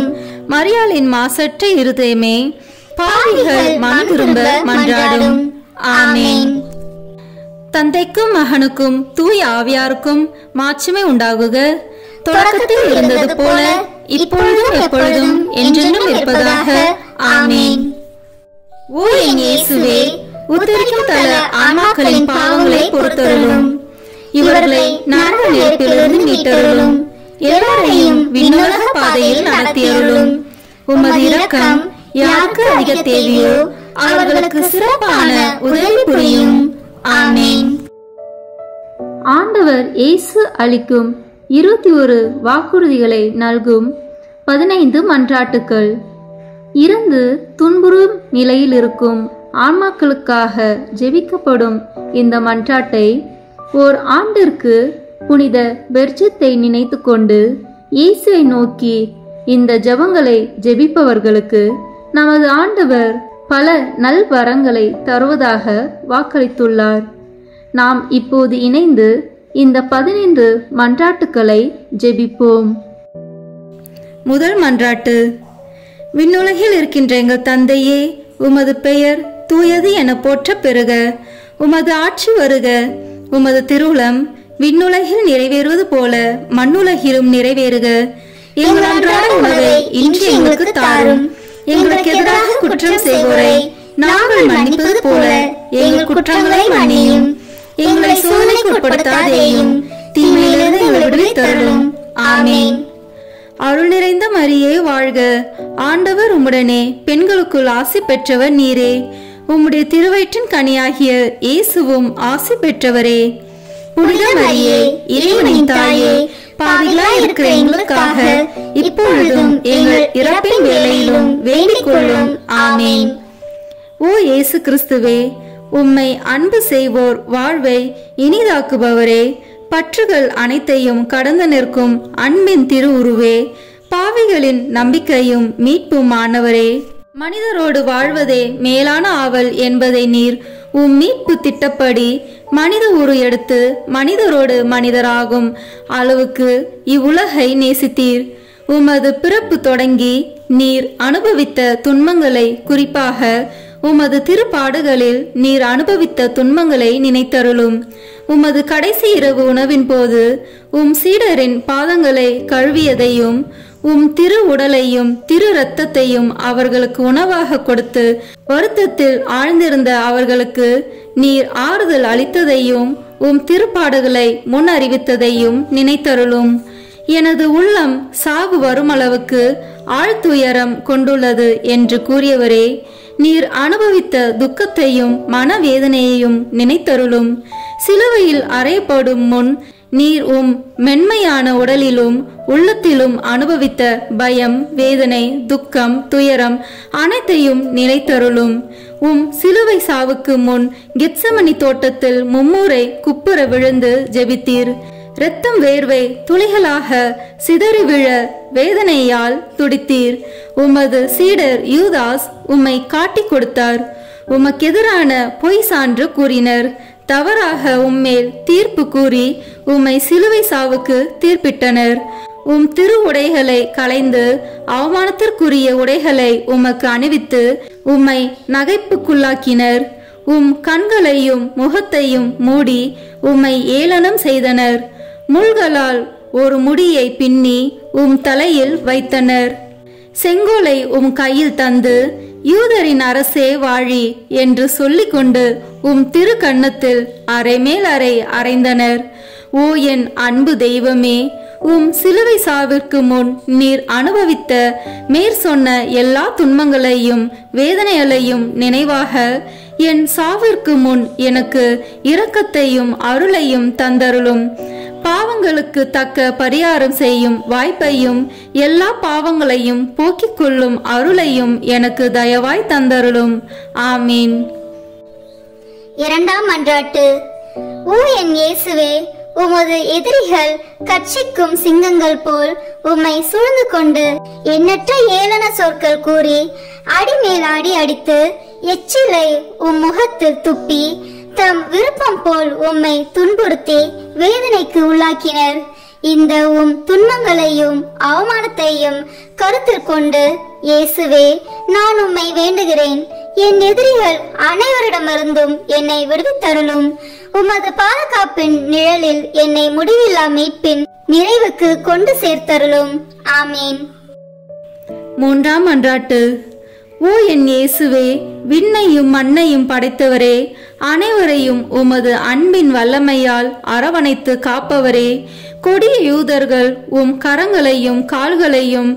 மரியாளின் மாசற்ற இருதயமே, பாவிகள் மனம் திரும்ப மன்றாடும். ஆமேன். தந்தைக்கும் மகனுக்கும் தூய ஆவியாருக்கும் மாட்சிமை உண்டாகுக. தொடக்கத்தில் இருந்தது போல இப்பொழுதும் எப்பொழுதும் என்றென்றும் இருப்பதாக. ஆமேன். ஓ என் இயேசுவே, உத்தரிக்கும் தல ஆன்மாக்களின் பாவங்களை பொறுத்தருளும். இவர்களை நரக நெருப்பிலிருந்து மீட்டருளும். எல்லாரையும் விண்ணுலக பாதையில் நடத்தியருளும். உமது இரக்கம் யாருக்கு அதிக தேவையோ அவர்களுக்கு சிறப்பான உதவி புரியும். ஆமேன். ஆண்டவர் இயேசு அளிக்கும் 21 வாக்குறுதிகளை நல்கும் 15 மன்றாட்டுக்கள். இறந்து துன்புறும் நிலையில் இருக்கும் ஆன்மாக்களுக்காக ஜெபிக்கப்படும் இந்த மன்றாட்டை ஓர் ஆண்டிற்கு புனித பெர்ஜத்தை நினைத்து கொண்டு இயேசுவை நோக்கி இந்த ஜெபங்களை ஜெபிப்பவர்களுக்கு நமது ஆண்டவர் பல நல்வரங்களை தருவதாக வாக்களித்துள்ளார். நாம் இப்போது இணைந்து இந்த 15 மன்றாட்டுக்களை ஜெபிப்போம். முதல் மன்றாட்டு. விண்ணுலகில் இருக்கின்ற எங்கள் தந்தையே, உமது பெயர் தூயது என போற்ற பெறுக. உமது ஆட்சி வருக. உமது திருவுளம் விண்ணுலகில் நிறைவேறுவது போல மண்ணுலகிலும் நிறைவேறுக. எங்கள் அன்றாட உணவை இன்று எங்களுக்கு தாரும். எங்களுக்கு எதிராக குற்றம் செய்வோரை நாங்கள் மன்னிப்பது போல எங்கள் குற்றங்களை மன்னியும். எங்களை சோதனைக்கு உட்படுத்தாதேயும், தீமையிலிருந்து எங்களை விடுவித்தருளும். ஆமேன். அருள் நிறைந்த மரியே வாழ்க, ஆண்டவர் உம்முடனே, பெண்களுக்குள் ஆசி பெற்றவர் நீரே. உம்முடைய திருவயிற்றின் கனியாகிய இயேசுவும் ஆசி பெற்றவரே. புனித மரியே, இறைவனின் தாயே, பாவிகளாய் இருக்கிற எங்களுக்காக இப்பொழுதும் எங்கள் இறப்பின் வேளையிலும் வேண்டிக் கொள்ளும். ஆமேன். ஓ இயேசு கிறிஸ்துவே, உம்மை அன்பு செய்வோர் வாழ்வை இனிதாக்குபவரே, பற்றுகள் அனைத்தையும் கடந்து நிற்கும் அன்பின் திருவுருவே, பாவிகளின் நம்பிக்கையும் மீட்பும் ஆனவரே, மனிதரோடு வாழ்வதே மேலான ஆவல் என்பதை நீர் உம் மீட்பு திட்டப்படி மனித உரு எடுத்து மனிதரோடு மனிதராகும் அளவுக்கு இவ்வுலகை நேசித்தீர். உமது பிறப்பு தொடங்கி நீர் அனுபவித்த துன்பங்களை, குறிப்பாக உமது திருப்பாடுகளில் நீர் அனுபவித்த துன்பங்களை நினைத்தருளும். உமது கடைசி இரவு உணவின் போது உம் சீடரின் பாதங்களை கழுவியதையும் உம் திரு உடலையும் திரு இரத்தத்தையும் அவர்களுக்கு உணவாக கொடுத்து வருத்தத்தில் ஆழ்ந்திருந்த அவர்களுக்கு நீர் ஆறுதல் அளித்ததையும் உம் திருப்பாடுகளை முன் அறிவித்ததையும் நினைத்தருளும். எனது உள்ளம் சாவு வருமளவுக்கு ஆழ்துயரம் கொண்டுள்ளது என்று கூறியவரே, நீர் அனுபவித்த துக்கத்தையும் மனவேதனையையும் நினைத்தருளும். சிலுவையில் அறையப்படும் முன் நீர் உம் மென்மையான உடலிலும் உள்ளத்திலும் அனுபவித்த பயம், வேதனை, துக்கம், துயரம் அனைத்தையும் நினைத்தருளும். உம் சிலுவை சாவுக்கு முன் கெத்சமனி தோட்டத்தில் மும்முறை குப்புற விழுந்து ஜெபித்தீர். இரத்தம் வேர்வை துளிகளாக சிதறி விழ வேதனையால் துடித்தீர். உமது சீடர் யூதாஸ் உம்மை காட்டிக் கொடுத்தார். உமக்கெதிரான பொய் சான்று கூறினர். தவறாக உம்மேல் தீர்ப்பு கூறி உம்மை சிலுவை சாவுக்கு தீர்ப்பிட்டனர். உம் திரு உடைகளை களைந்து அவமானத்திற்குரிய உடைகளை உமக்கு அணிவித்து உம்மை நகைப்புக்குள்ளாக்கினர். உம் கண்களையும் முகத்தையும் மூடி உம்மை ஏளனம் செய்தனர். முள்களால் ஒரு முடியை பின்னி உம் தலையில் வைத்தனர். செங்கோலை உம் கையில் தந்து யூதரின் அரசே வாழி என்று சொல்லிக்கொண்டு உம் திரு கன்னத்தில் அரை மேல் அறை அறைந்தனர். ஓ என் அன்பு தெய்வமே, உம் சிலுவை சாவிற்கு முன் நீர் அனுபவித்த மேற் சொன்ன எல்லா துன்பங்களையும் வேதனைகளையும் நினைவாக என் சாவிற்கு முன் எனக்கு இரக்கத்தையும் அருளையும் தந்தருளும். பாவங்களுக்கு தக்க பரிகாரம் செய்யும் வாய்ப்பையும் எல்லா பாவங்களையும் போக்கிக் கொள்ளும் அருளையும் எனக்கு தயவாய் தந்தருளும். ஆமீன். இரண்டாம் மன்றாட்டு. ஓ என் இயேசுவே, உமது எதிரிகள் கட்சிக்கும் சிங்கங்கள் போல் உம்மை சூழ்ந்து கொண்டு எண்ணற்ற ஏளன சொற்கள் கூறி அடிமேல் அடி அடித்து எச்சிலை உம் முகத்தில் துப்பி தம் விருப்பம் போல் உம்மை துன்புறுத்தி வேதனைக்கு உள்ளாக்கினர். இந்த உம் துன்பங்களையும் அவமானத்தையும் கருத்தில் கொண்டு இயேசுவே, நான் உம்மை வேண்டுகிறேன். என் எதிரிகள் அனைவரிடமிருந்தும் என்னை விடுவித்தருளும். உமது பாதுகாப்பின் நிழலில் என்னை முடிவில்லா மீட்பின் நிறைவுக்கு கொண்டு சேர்த்தருளும். ஆமீன். மூன்றாம் மன்றாட்டு. ஓ என் இயேசுவே, விண்ணையும் மண்ணையும் படைத்தவரே, அனைவரையும் உமது அன்பின் வல்லமையால் அரவணைத்து காப்பவரே, கொடிய யூதர்கள் உம் கரங்களையும் கால்களையும்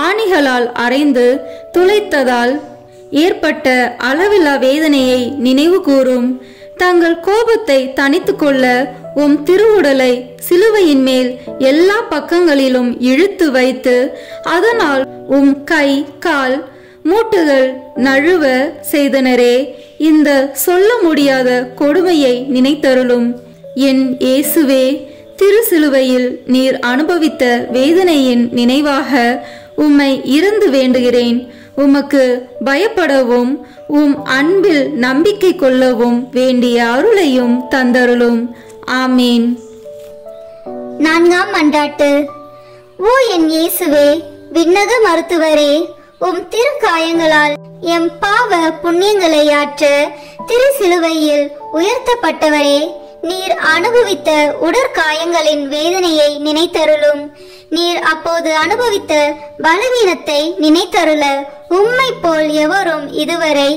ஆணிகளால் அறைந்து துளைத்ததால் ஏற்பட்ட அளவில்லா வேதனையை நினைவு கூறும். தங்கள் கோபத்தை தணித்து கொள்ள உம் திருவுடலை சிலுவையின் மேல் எல்லா பக்கங்களிலும் இழுத்து வைத்து அதனால் உம் கை கால் மூட்டுகள் நழுவ செய்தனரே, இந்த சொல்ல முடியாத கொடுமையை நினைத்தருளும். என் இயேசுவே, திரு சிலுவையில் நீர் அனுபவித்த வேதனையின் நினைவாக உம்மை இருந்து வேண்டுகிறேன். உமக்கு பயப்படவும் உம் அன்பில் நம்பிக்கை கொள்ளவும் வேண்டிய அருளையும் தந்தருளும். ஆமீன். நான்காம் மன்றாட்டு. ஓ என் இயேசுவே, விண்ணக மருத்துவரே, உம் திரு காயங்களால் எம் பாவ புண்ணியங்களை ஆற்ற திரு சிலுவையில் உயர்த்தப்பட்டவரே, நீர் அனுபவித்த உடற்காயங்களின் வேதனையை நினைத்தருளும். நீர் அப்போது அனுபவித்த பலவீனத்தை நினைத்தருள உம்மை போல் எவரும் இதுவரை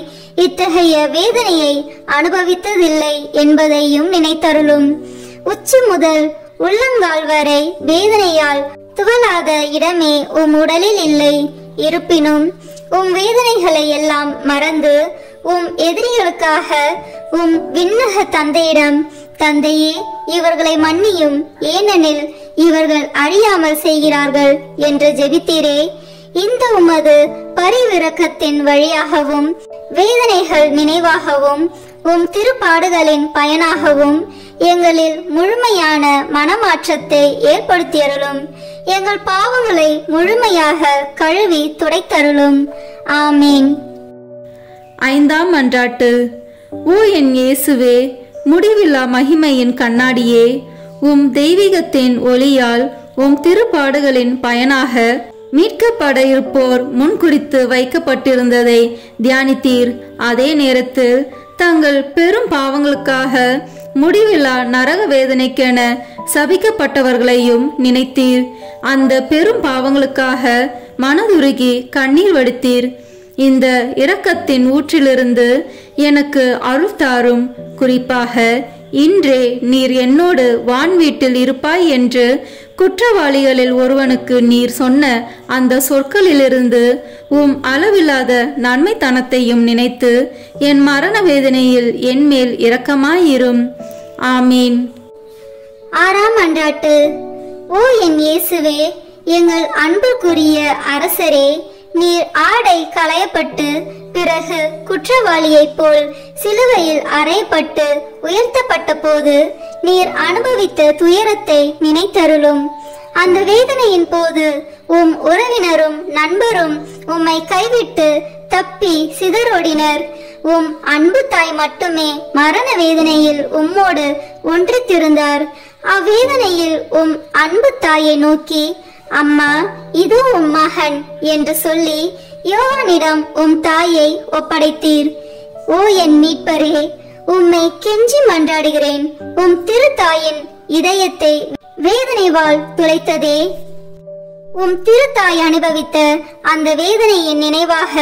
இத்தகைய வேதனையை அனுபவித்ததில்லை என்பதையும் நினைத்தருளும். உச்சி முதல் உள்ளங்கால் வரை வேதனையால் துவளாத இடமே உம் உடலில் இல்லை. இருப்பினும் உம் வேதனைகளை எல்லாம் மறந்து உம் எதிரிகளுக்காக உம் விண்ணக தந்தையிடம், தந்தையே, இவர்களை மன்னியும், ஏனெனில் இவர்கள் அறியாமல் செய்கிறார்கள் என்று ஜெபித்தீரே. இந்த உமது பரிவிரக்கத்தின் வழியாகவும் வேதனைகள் நினைவாகவும் உம் திருப்பாடுகளின் பயனாகவும் எங்களில் முழுமையான மனமாற்றத்தை ஏற்படுத்தியருளும். எங்கள் பாவங்களை முழுமையாக கழுவி துடைத்தருளும். ஆமீன். ஐந்தாம் மன்றாட்டு. ஓ என் இயேசுவே, முடிவில்லா மகிமையின் கண்ணாடியே, உம் தெய்வீகத்தின் ஒளியால் உம் திருப்பாடுகளின் பயனாக மீட்கப்பட இருப்போர் முன்குறித்து வைக்கப்பட்டிருந்ததை தியானித்தீர். அதே நேரத்தில் தங்கள் பெரும் பாவங்களுக்காக முடிவில்லா நரக வேதனைக்கென சபிக்கப்பட்டவர்களையும் நினைத்தீர். அந்த பெரும் பாவங்களுக்காக மனதுருகி கண்ணீர் வடித்தீர். இந்த இரக்கத்தின் ஊற்றிலிருந்து எனக்கு அருள் தாரும். குறிப்பாக இன்றே நீர் என்னோடு வான் வீட்டில் இருப்பாய் என்று குற்றவாளிகளில் ஒருவனுக்கு நீர் சொன்ன அந்த சொற்களிலிருந்து உம் அளவில்லாத நன்மைத்தனத்தையும் நினைத்து என் மரண வேதனையில் என்மேல் இரக்கமாயிரும். ஆமீன். ஆறாம் மன்றாட்டு. ஓ என் இயேசுவே, எங்கள் அன்புக்குரிய அரசரே, நீர் ஆடை களையப்பட்டு பிறகு குற்றவாளியைப் போல் சிலுவையில் அறையப்பட்டு உயர்த்தப்பட்ட போது நீர் அனுபவித்த துயரத்தை நினைத்தருளும். அந்த வேதனையின் போது உம் உறவினரும் நண்பரும் உம்மை கைவிட்டு தப்பி சிதறோடினர். உம் அன்பு தாய் மட்டுமே மரண வேதனையில் உம்மோடு ஒன்றித்திருந்தார். அவ்வேதனையில் உம் அன்பு தாயை நோக்கி, அம்மா, இதோ உம் மகன் என்று சொல்லி யோவானிடம் உம் தாயை ஒப்படைத்தீர். ஓ என் மீட்பரே, உம்மை கெஞ்சி மன்றாடுகிறேன். உம் திருத்தாயின் இதயத்தை வேதனைவால் துளைத்ததே. உம் திருத்தாய் அனுபவித்த அந்த வேதனையின் நினைவாக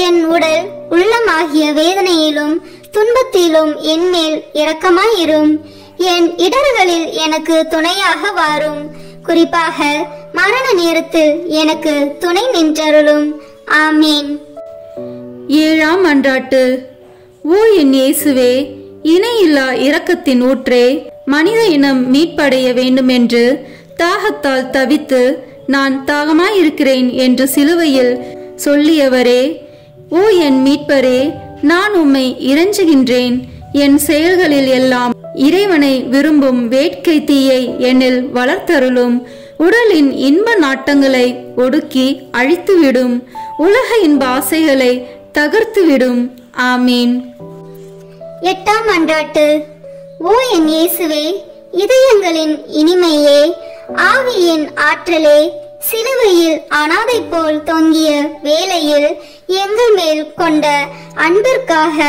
என் உடல் உள்ளமாகிய வேதனையிலும் துன்பத்திலும் என்மேல் இரக்கமாயிரும். என் இடர்களில் எனக்கு துணையாக வாரும். குறிப்பாக மரண நேரத்தில் எனக்கு துணை நின்றருளும். ஆமீன். ஏழாம் மன்றாட்டு. ஓ என் இயேசுவே, இணையில்லா இரக்கத்தின் ஊற்றே, மனித இனம் மீட்படைய வேண்டுமென்று தாகத்தால் தவித்து நான் தாகமாயிருக்கிறேன் என்று சிலுவையில் சொல்லியவரே, ஓ என் மீட்பரே, நான் உம்மை இறைஞ்சுகின்றேன். என் செயல்களில் எல்லாம் இறைவனை விரும்பும் வேட்கை தீயை என்னில் வளர்த்தருளும். உடலின் இன்ப நாட்டங்களை ஒடுக்கி அழித்துவிடும். உலக இன்ப ஆசைகளை தகர்த்துவிடும். ஆமீன். எட்டாம் மன்றாட்டு. ஓ என் இயேசுவே, இதயங்களின் இனிமையே, ஆவியின் ஆற்றலே, சிலுவையில் அனாதை போல் தொங்கிய வேளையில் எங்கள் மேல் கொண்ட அன்பிற்காக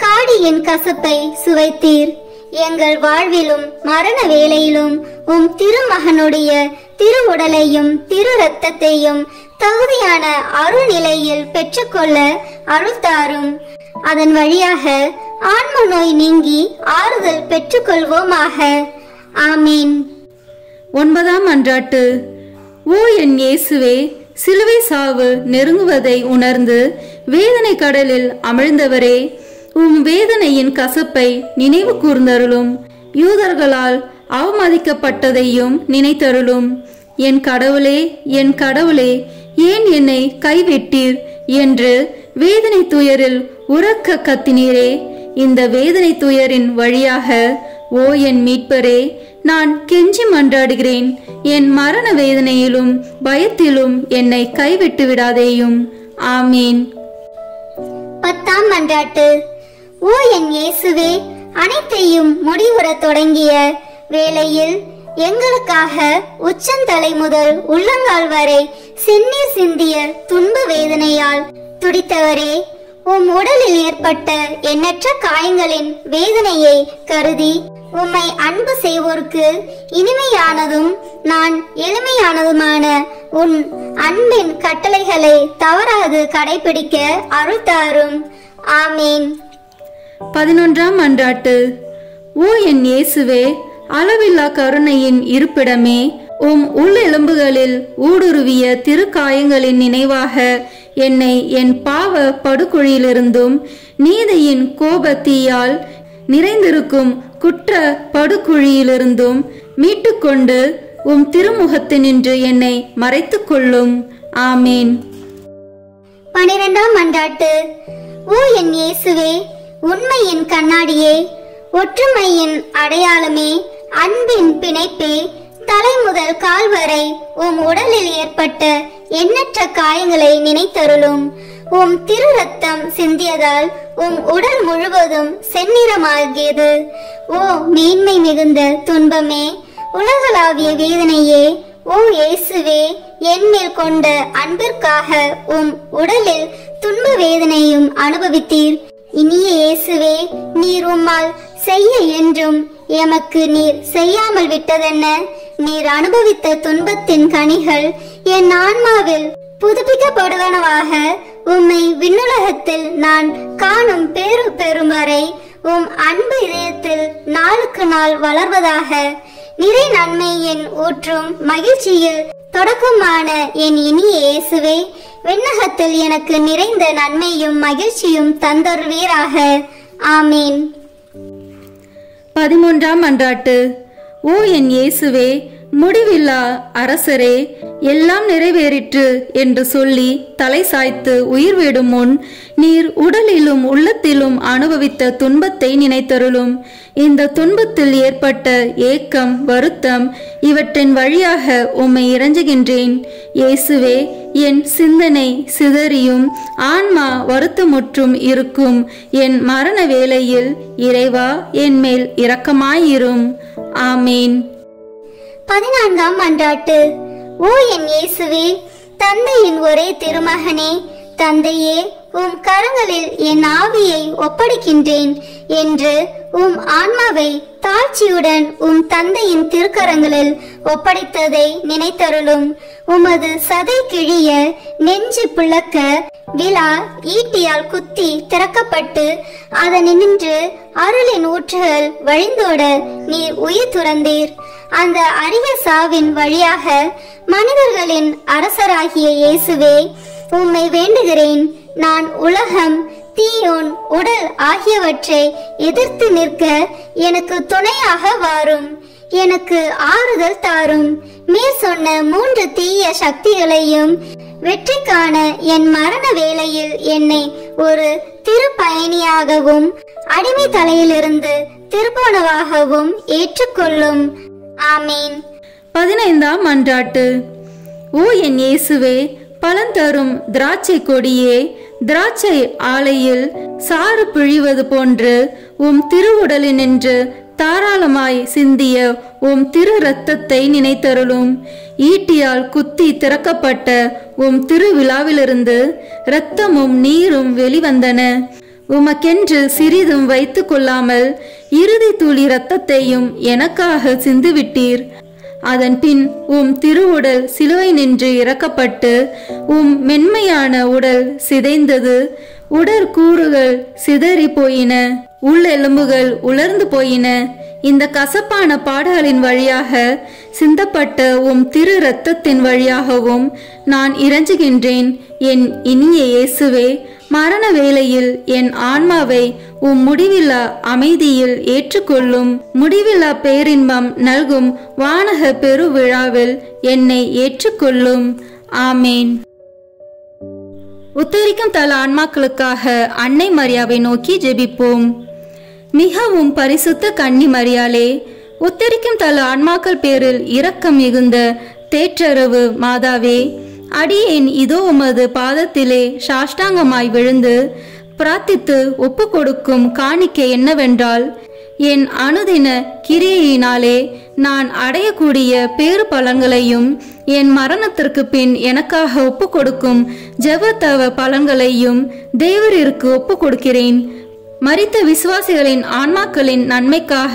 காடியின் கசப்பை சுவைத்தீர். எங்கள் வாழ்விலும் மரண வேளையிலும் உம் திருமகனுடைய திரு உடலையும் திரு இரத்தத்தையும் தகுதியான அருள் நிலையில் பெற்றுக்கொள்ள அருள் தாரும். அதன் வழியாக ஆன்ம நோய் நீங்கி ஆறுதல் பெற்றுக்கொள்வோமாக. ஆமீன். ஒன்பதாம் மன்றாட்டு. ஓ என் இயேசுவே, சிலுவை சாவு நெருங்குவதை உணர்ந்து வேதனை கடலில் அமிழ்ந்தவரே, உம் வேதனையின் கசப்பை நினைவு கூர்ந்தருளும். யூதர்களால் அவமதிக்கப்பட்டதையும் நினைத்தருளும். என் கடவுளே, என் கடவுளே, ஏன் என்னை கைவிட்டீர் என்று வேதனை துயரில் உரக்க கத்தினீரே. இந்த வேதனை துயரின் வழியாக ஓ என் மீட்பரே, நான் கெஞ்சி மன்றாடுகிறேன். என் மரண வேதனையிலும் பயத்திலும் என்னை கைவிட்டு விடாதேயும். ஆமீன். பத்தாம் மன்றாட்டு. ஓ என் இயேசுவே, அனைத்தையும் முடிவுற தொடங்கிய வேளையில் எங்களுக்காக உச்சந்தலை முதல் உள்ளங்கால் வரை செந்நீர் சிந்திய துன்ப வேதனையால் துடித்தவரே, உம் உடலில் ஏற்பட்ட எண்ணற்ற காயங்களின் வேதனையை கருதி உம்மை அன்பு செய்வோருக்கு இனிமையானதும் நான் எளிமையானதுமான உன் அன்பின் கட்டளைகளை தவறாது கடைபிடிக்க அருள் தாரும். ஆமீன். 11ஆம் மன்றாட்டு. ஓ என் இயேசுவே, அளவில்லா கருணையின் இருப்பிடமே, உள்ளெலும்புகளில் ஊடுருவிய திருக்காயங்களின் நினைவாக என்னை என் பாவ படுகுழியிலிருந்தும் நீதியின் கோபத்தீயால் நிறைந்திருக்கும் குற்ற படுகுழியிலிருந்தும் மீட்டுக்கொண்டு திருமுகத்தினின்று என்னை மறைத்துக் கொள்ளும். ஆமேன். 12ஆம் மன்றாட்டு. ஓ என் இயேசுவே, உண்மையின் கண்ணாடியே, ஒற்றுமையின் அடையாளமே, அன்பின் பிணைப்பே, தலை முதல் கால் வரை உடலில் ஏற்பட்ட எண்ணற்ற காயங்களை நினைத்தருளும். திரு ரத்தம் சிந்தியதால் உடல் முழுவதும் செந்நிறமாகியது. ஓ மேன்மை மிகுந்த துன்பமே, உலகளாவிய வேதனையே, ஓ இயேசுவே, என்மேல் கொண்ட அன்பிற்காக உடலில் துன்ப வேதனையும் அனுபவித்தீர். இனிய இயேசுவே, நீர் உம்மால் செய்ய என்றும் எமக்கு நீர் செய்யாமல் விட்டதென்ன? நீர் அனுபவித்த துன்பத்தின் கனிகள் என் ஆன்மாவில் புதுப்பிக்கப்படுவனவாக உம்மை விண்ணுலகத்தில் நான் காணும் பேரு பெறும் வரை அன்பு இதயத்தில் நாளுக்கு நாள் வளர்வதாக. நிறை நன்மை என் ஊற்றும் மகிழ்ச்சியில் தொடக்கமான என் இனிய இயேசுவே, விண்ணகத்தில் எனக்கு நிறைந்த நன்மையும் மகிழ்ச்சியும் தந்தருவீராக. ஆமீன். 13ஆம் மன்றாட்டு. ஓ என் இயேசுவே, முடிவில்லா அரசரே, எல்லாம் நிறைவேறிற்று என்று சொல்லி தலை சாய்த்து உயிர் விடும் முன் நீர் உடலிலும் உள்ளத்திலும் அனுபவித்த துன்பத்தை நினைத்தருளும். இந்த துன்பத்தில் ஏற்பட்ட ஏக்கம், வருத்தம் இவற்றின் வழியாக உம்மை இறைஞ்சுகின்றேன். இயேசுவே, என் சிந்தனை சிதறியும் ஆன்மா வருத்தமுற்றும் இருக்கும் என் மரண வேளையில் இறைவா, என் மேல் இரக்கமாயிரும். ஆமீன். 14ஆம் மன்றாட்டு. ஓ என் இயேசுவே, தந்தையின் ஒரே திருமகனே, தந்தையே, கரங்களில் என் ஆவியை ஒப்படைக்கின்றேன் என்று ஆன்மாவை தாழ்ச்சியுடன் தந்தையின் திருக்கரங்களில் ஒப்படைத்ததை நினைத்தருளும். உமது சதை கிழிய, நெஞ்சு பிளக்க, விழா ஈட்டியால் குத்தி திறக்கப்பட்டு அதனின்று அருளின் ஊற்றுகள் வழிந்தோட நீர் உயிர் துறந்தீர். அந்த அரிய சாவின் வழியாக மனிதர்களின் அரசராகிய இயேசுவே, உம்மை வேண்டுகிறேன். நான் உலகம், தீயோன், உடல் ஆகியவற்றை எதிர்த்து நிற்க எனக்கு துணையாக வாரும். எனக்கு ஆறுதல் தாரும். மேற் சொன்ன 3 தீய சக்திகளையும் வெற்றி காண என் மரண வேளையில் என்னை ஒரு திருப்பயணியாகவும் அடிமை தலையிலிருந்து திருப்போனவாகவும் ஏற்றுக்கொள்ளும். ஆமீன். 15ஆம் மன்றாட்டு. ஓ என் இயேசுவே, பலந்தரும் திராட்சை கொடியே, திராட்சை ஆலையில் சாறு பிழிவது போன்று திருவுடலினின்று தாராளமாய் சிந்திய திரு இரத்தத்தை நினைத்தருளும். ஈட்டியால் குத்தி திறக்கப்பட்ட திருவிழாவிலிருந்து இரத்தமும் நீரும் வெளிவந்தன. உமக்கென்று சிறிதும் வைத்து கொள்ளாமல் இறுதி துளி இரத்தத்தையும் எனக்காக சிந்துவிட்டீர். அதன் பின் திருவுடல் சிலுவை நின்று இறக்கப்பட்டு மென்மையான உடல் சிதைந்தது. உடற்கூறுகள் சிதறி போயின, உள்ளெலும்புகள் உலர்ந்து போயின. இந்த கசப்பான பாடுகளின் வழியாக சிந்தப்பட்ட திரு இரத்தத்தின் வழியாகவும் நான் இறைஞ்சுகின்றேன். என் இனிய இயேசுவே, மரண வேளையில் என் ஆன்மாவை முடிவில்லா அமைதியில் ஏற்றுக்கொள்ளும். முடிவில்லா பேரின்பம் நல்கும் வானக பெருவிழாவில் என்னை ஏற்றுக்கொள்ளும். ஆமேன். உத்தரிக்கும் தல ஆன்மாக்களுக்காக அன்னை மரியாவை நோக்கி ஜெபிப்போம். மிகவும் பரிசுத்த கன்னி மரியாளே, உத்தரிக்கும் தல ஆன்மாக்கள் பேரில் இரக்கம் மிகுந்த தேற்றரவு மாதாவே, அடியேன் இதோ உமது பாதத்திலே சாஷ்டாங்கமாய் விழுந்து பிரார்த்தித்து ஒப்பு கொடுக்கும் காணிக்கை என்னவென்றால், என் அனுதின கிரியையினாலே நான் அடையக்கூடிய பேறு பலன்களையும் என் மரணத்திற்கு பின் எனக்காக ஒப்பு கொடுக்கும் ஜெபத்தவ பலன்களையும் தேவரிற்கு ஒப்பு கொடுக்கிறேன். மரித்த விசுவாசிகளின் ஆன்மாக்களின் நன்மைக்காக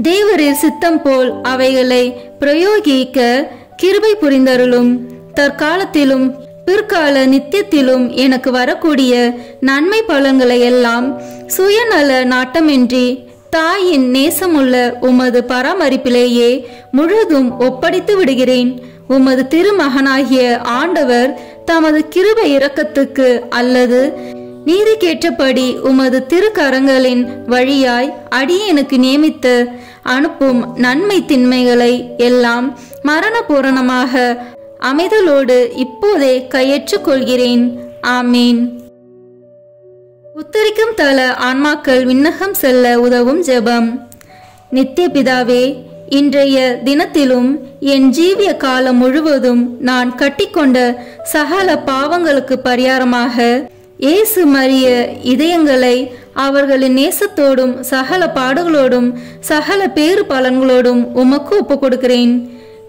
தேவரின் சித்தம் போல் அவைகளை பிரயோகிக்க கிருபை புரிந்தருளும். தற்காலத்திலும் பிற்கால நித்தியத்திலும் எனக்கு வரக்கூடிய நன்மை பலன்களை எல்லாம் சுயநல நாட்டமின்றி தாயின் நேசமுள்ள உமது பராமரிப்பிலேயே முழுதும் ஒப்படைத்து விடுகிறேன். உமது திருமகனாகிய ஆண்டவர் தமது கிருபை இரக்கத்துக்கு அல்லது நீதிக்கேற்றபடி உமது திருக்கரங்களின் வழியாய் அடியேனுக்கு நியமித்து அனுப்பும் நன்மை திண்மைகளை எல்லாம் மரண பூரணமாக அமைதலோடு இப்போதே கையேற்றுக் கொள்கிறேன். ஆமீன். உத்தரிக்கும் தல ஆன்மாக்கள் விண்ணகம் செல்ல உதவும் ஜெபம். நித்திய பிதாவே, இன்றைய தினத்திலும் என் ஜீவிய காலம் முழுவதும் நான் கட்டிக்கொண்ட சகல பாவங்களுக்கு பரிகாரமாக இயேசு மரிய இதயங்களை அவர்களின் நேசத்தோடும் சகல பாடுகளோடும் சகல பேறு பலன்களோடும் உமக்கு ஒப்புக் கொடுக்கிறேன்.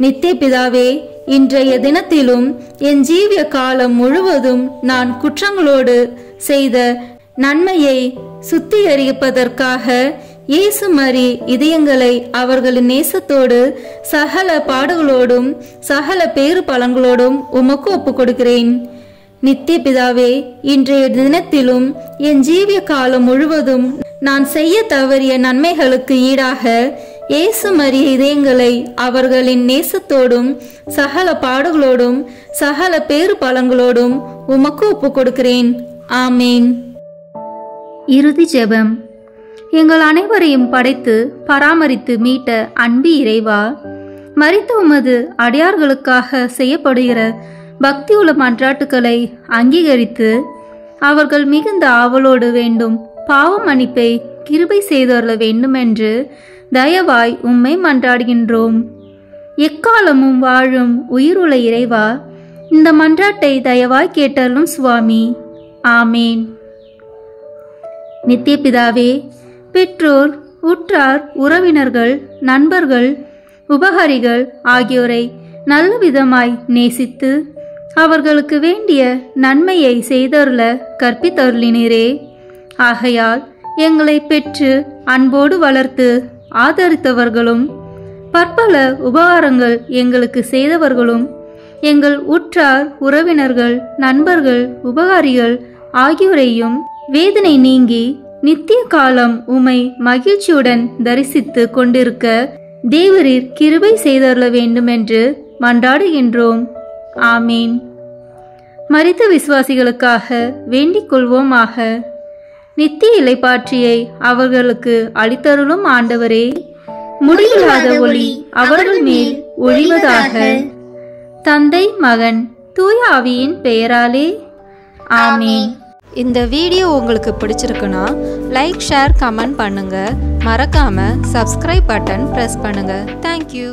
நித்திய பிதாவே, இன்றைய தினத்திலும் என் ஜீவிய காலம் முழுவதும் நான் குற்றங்களோடு செய்த நன்மையை சுத்திகரிப்பதற்காக இயேசு மரி இதயங்களை அவர்களின் நேசத்தோடு சகல பாடுகளோடும் சகல பேறு பலன்களோடும் உமக்கு ஒப்புக் கொடுக்கிறேன். நித்திய பிதாவே, இன்றைய தினத்திலும் என் ஜீவிய காலம் முழுவதும் நான் செய்ய தவறிய நன்மைகளுக்கு ஈடாக இயேசு மரிய இதயங்களை அவர்களின் நேசத்தோடும் சகல பாடுகளோடும் சகல பேறு பலன்களோடும் உமக்கு ஒப்புக் கொடுக்கிறேன். ஆமீன். இறுதி ஜெபம். எங்கள் அனைவரையும் படைத்து பராமரித்து மீட்ட அன்பு இறைவா, மரித்த உமது அடியார்களுக்காக செய்யப்படுகிற பக்தியுள்ள மன்றாட்டுக்களை அங்கீகரித்து அவர்கள் மிகுந்த ஆவலோடு வேண்டும் பாவ மன்னிப்பை கிருபை செய்தருள வேண்டுமென்று தயவாய் உம்மை மன்றாடுகின்றோம். எக்காலமும் வாழும் உயிருள்ள இறைவா, இந்த மன்றாட்டை தயவாய் கேட்டருளும் சுவாமி. ஆமேன். நித்திய பிதாவே, பெற்றோர், உற்றார், உறவினர்கள், நண்பர்கள், உபகாரிகள் ஆகியோரை நல்ல விதமாய் நேசித்து அவர்களுக்கு வேண்டிய நன்மையை செய்தருள கற்பித்தருளினரே. ஆகையால் எங்களை பெற்று அன்போடு வளர்த்து ஆதரித்தவர்களும் பற்பல உபகாரங்கள் எங்களுக்கு செய்தவர்களும் எங்கள் உற்றார், உறவினர்கள், நண்பர்கள், உபகாரிகள் ஆகியோரையும் வேதனை நீங்கி நித்திய காலம் உமை மகிழ்ச்சியுடன் தரிசித்து கொண்டிருக்க தேவரீர் கிருபை செய்தருள வேண்டுமென்று மன்றாடுகின்றோம். ஆமீன். மரித்த விசுவாசிகளுக்காக வேண்டிக் கொள்வோமாக. நித்திய இளைப்பாற்றியை அவர்களுக்கு அளித்தருளும் ஆண்டவரே, முடிவில்லாத ஒளி அவர்கள் மேல் ஒளிவதாக. தந்தை, மகன், தூய ஆவியின் பெயராலே. ஆமீன். இந்த வீடியோ உங்களுக்கு பிடிச்சிருக்குன்னா லைக், ஷேர், கமெண்ட் பண்ணுங்க. மறக்காம சப்ஸ்கிரைப் பட்டன் பிரஸ் பண்ணுங்க. தேங்க்யூ.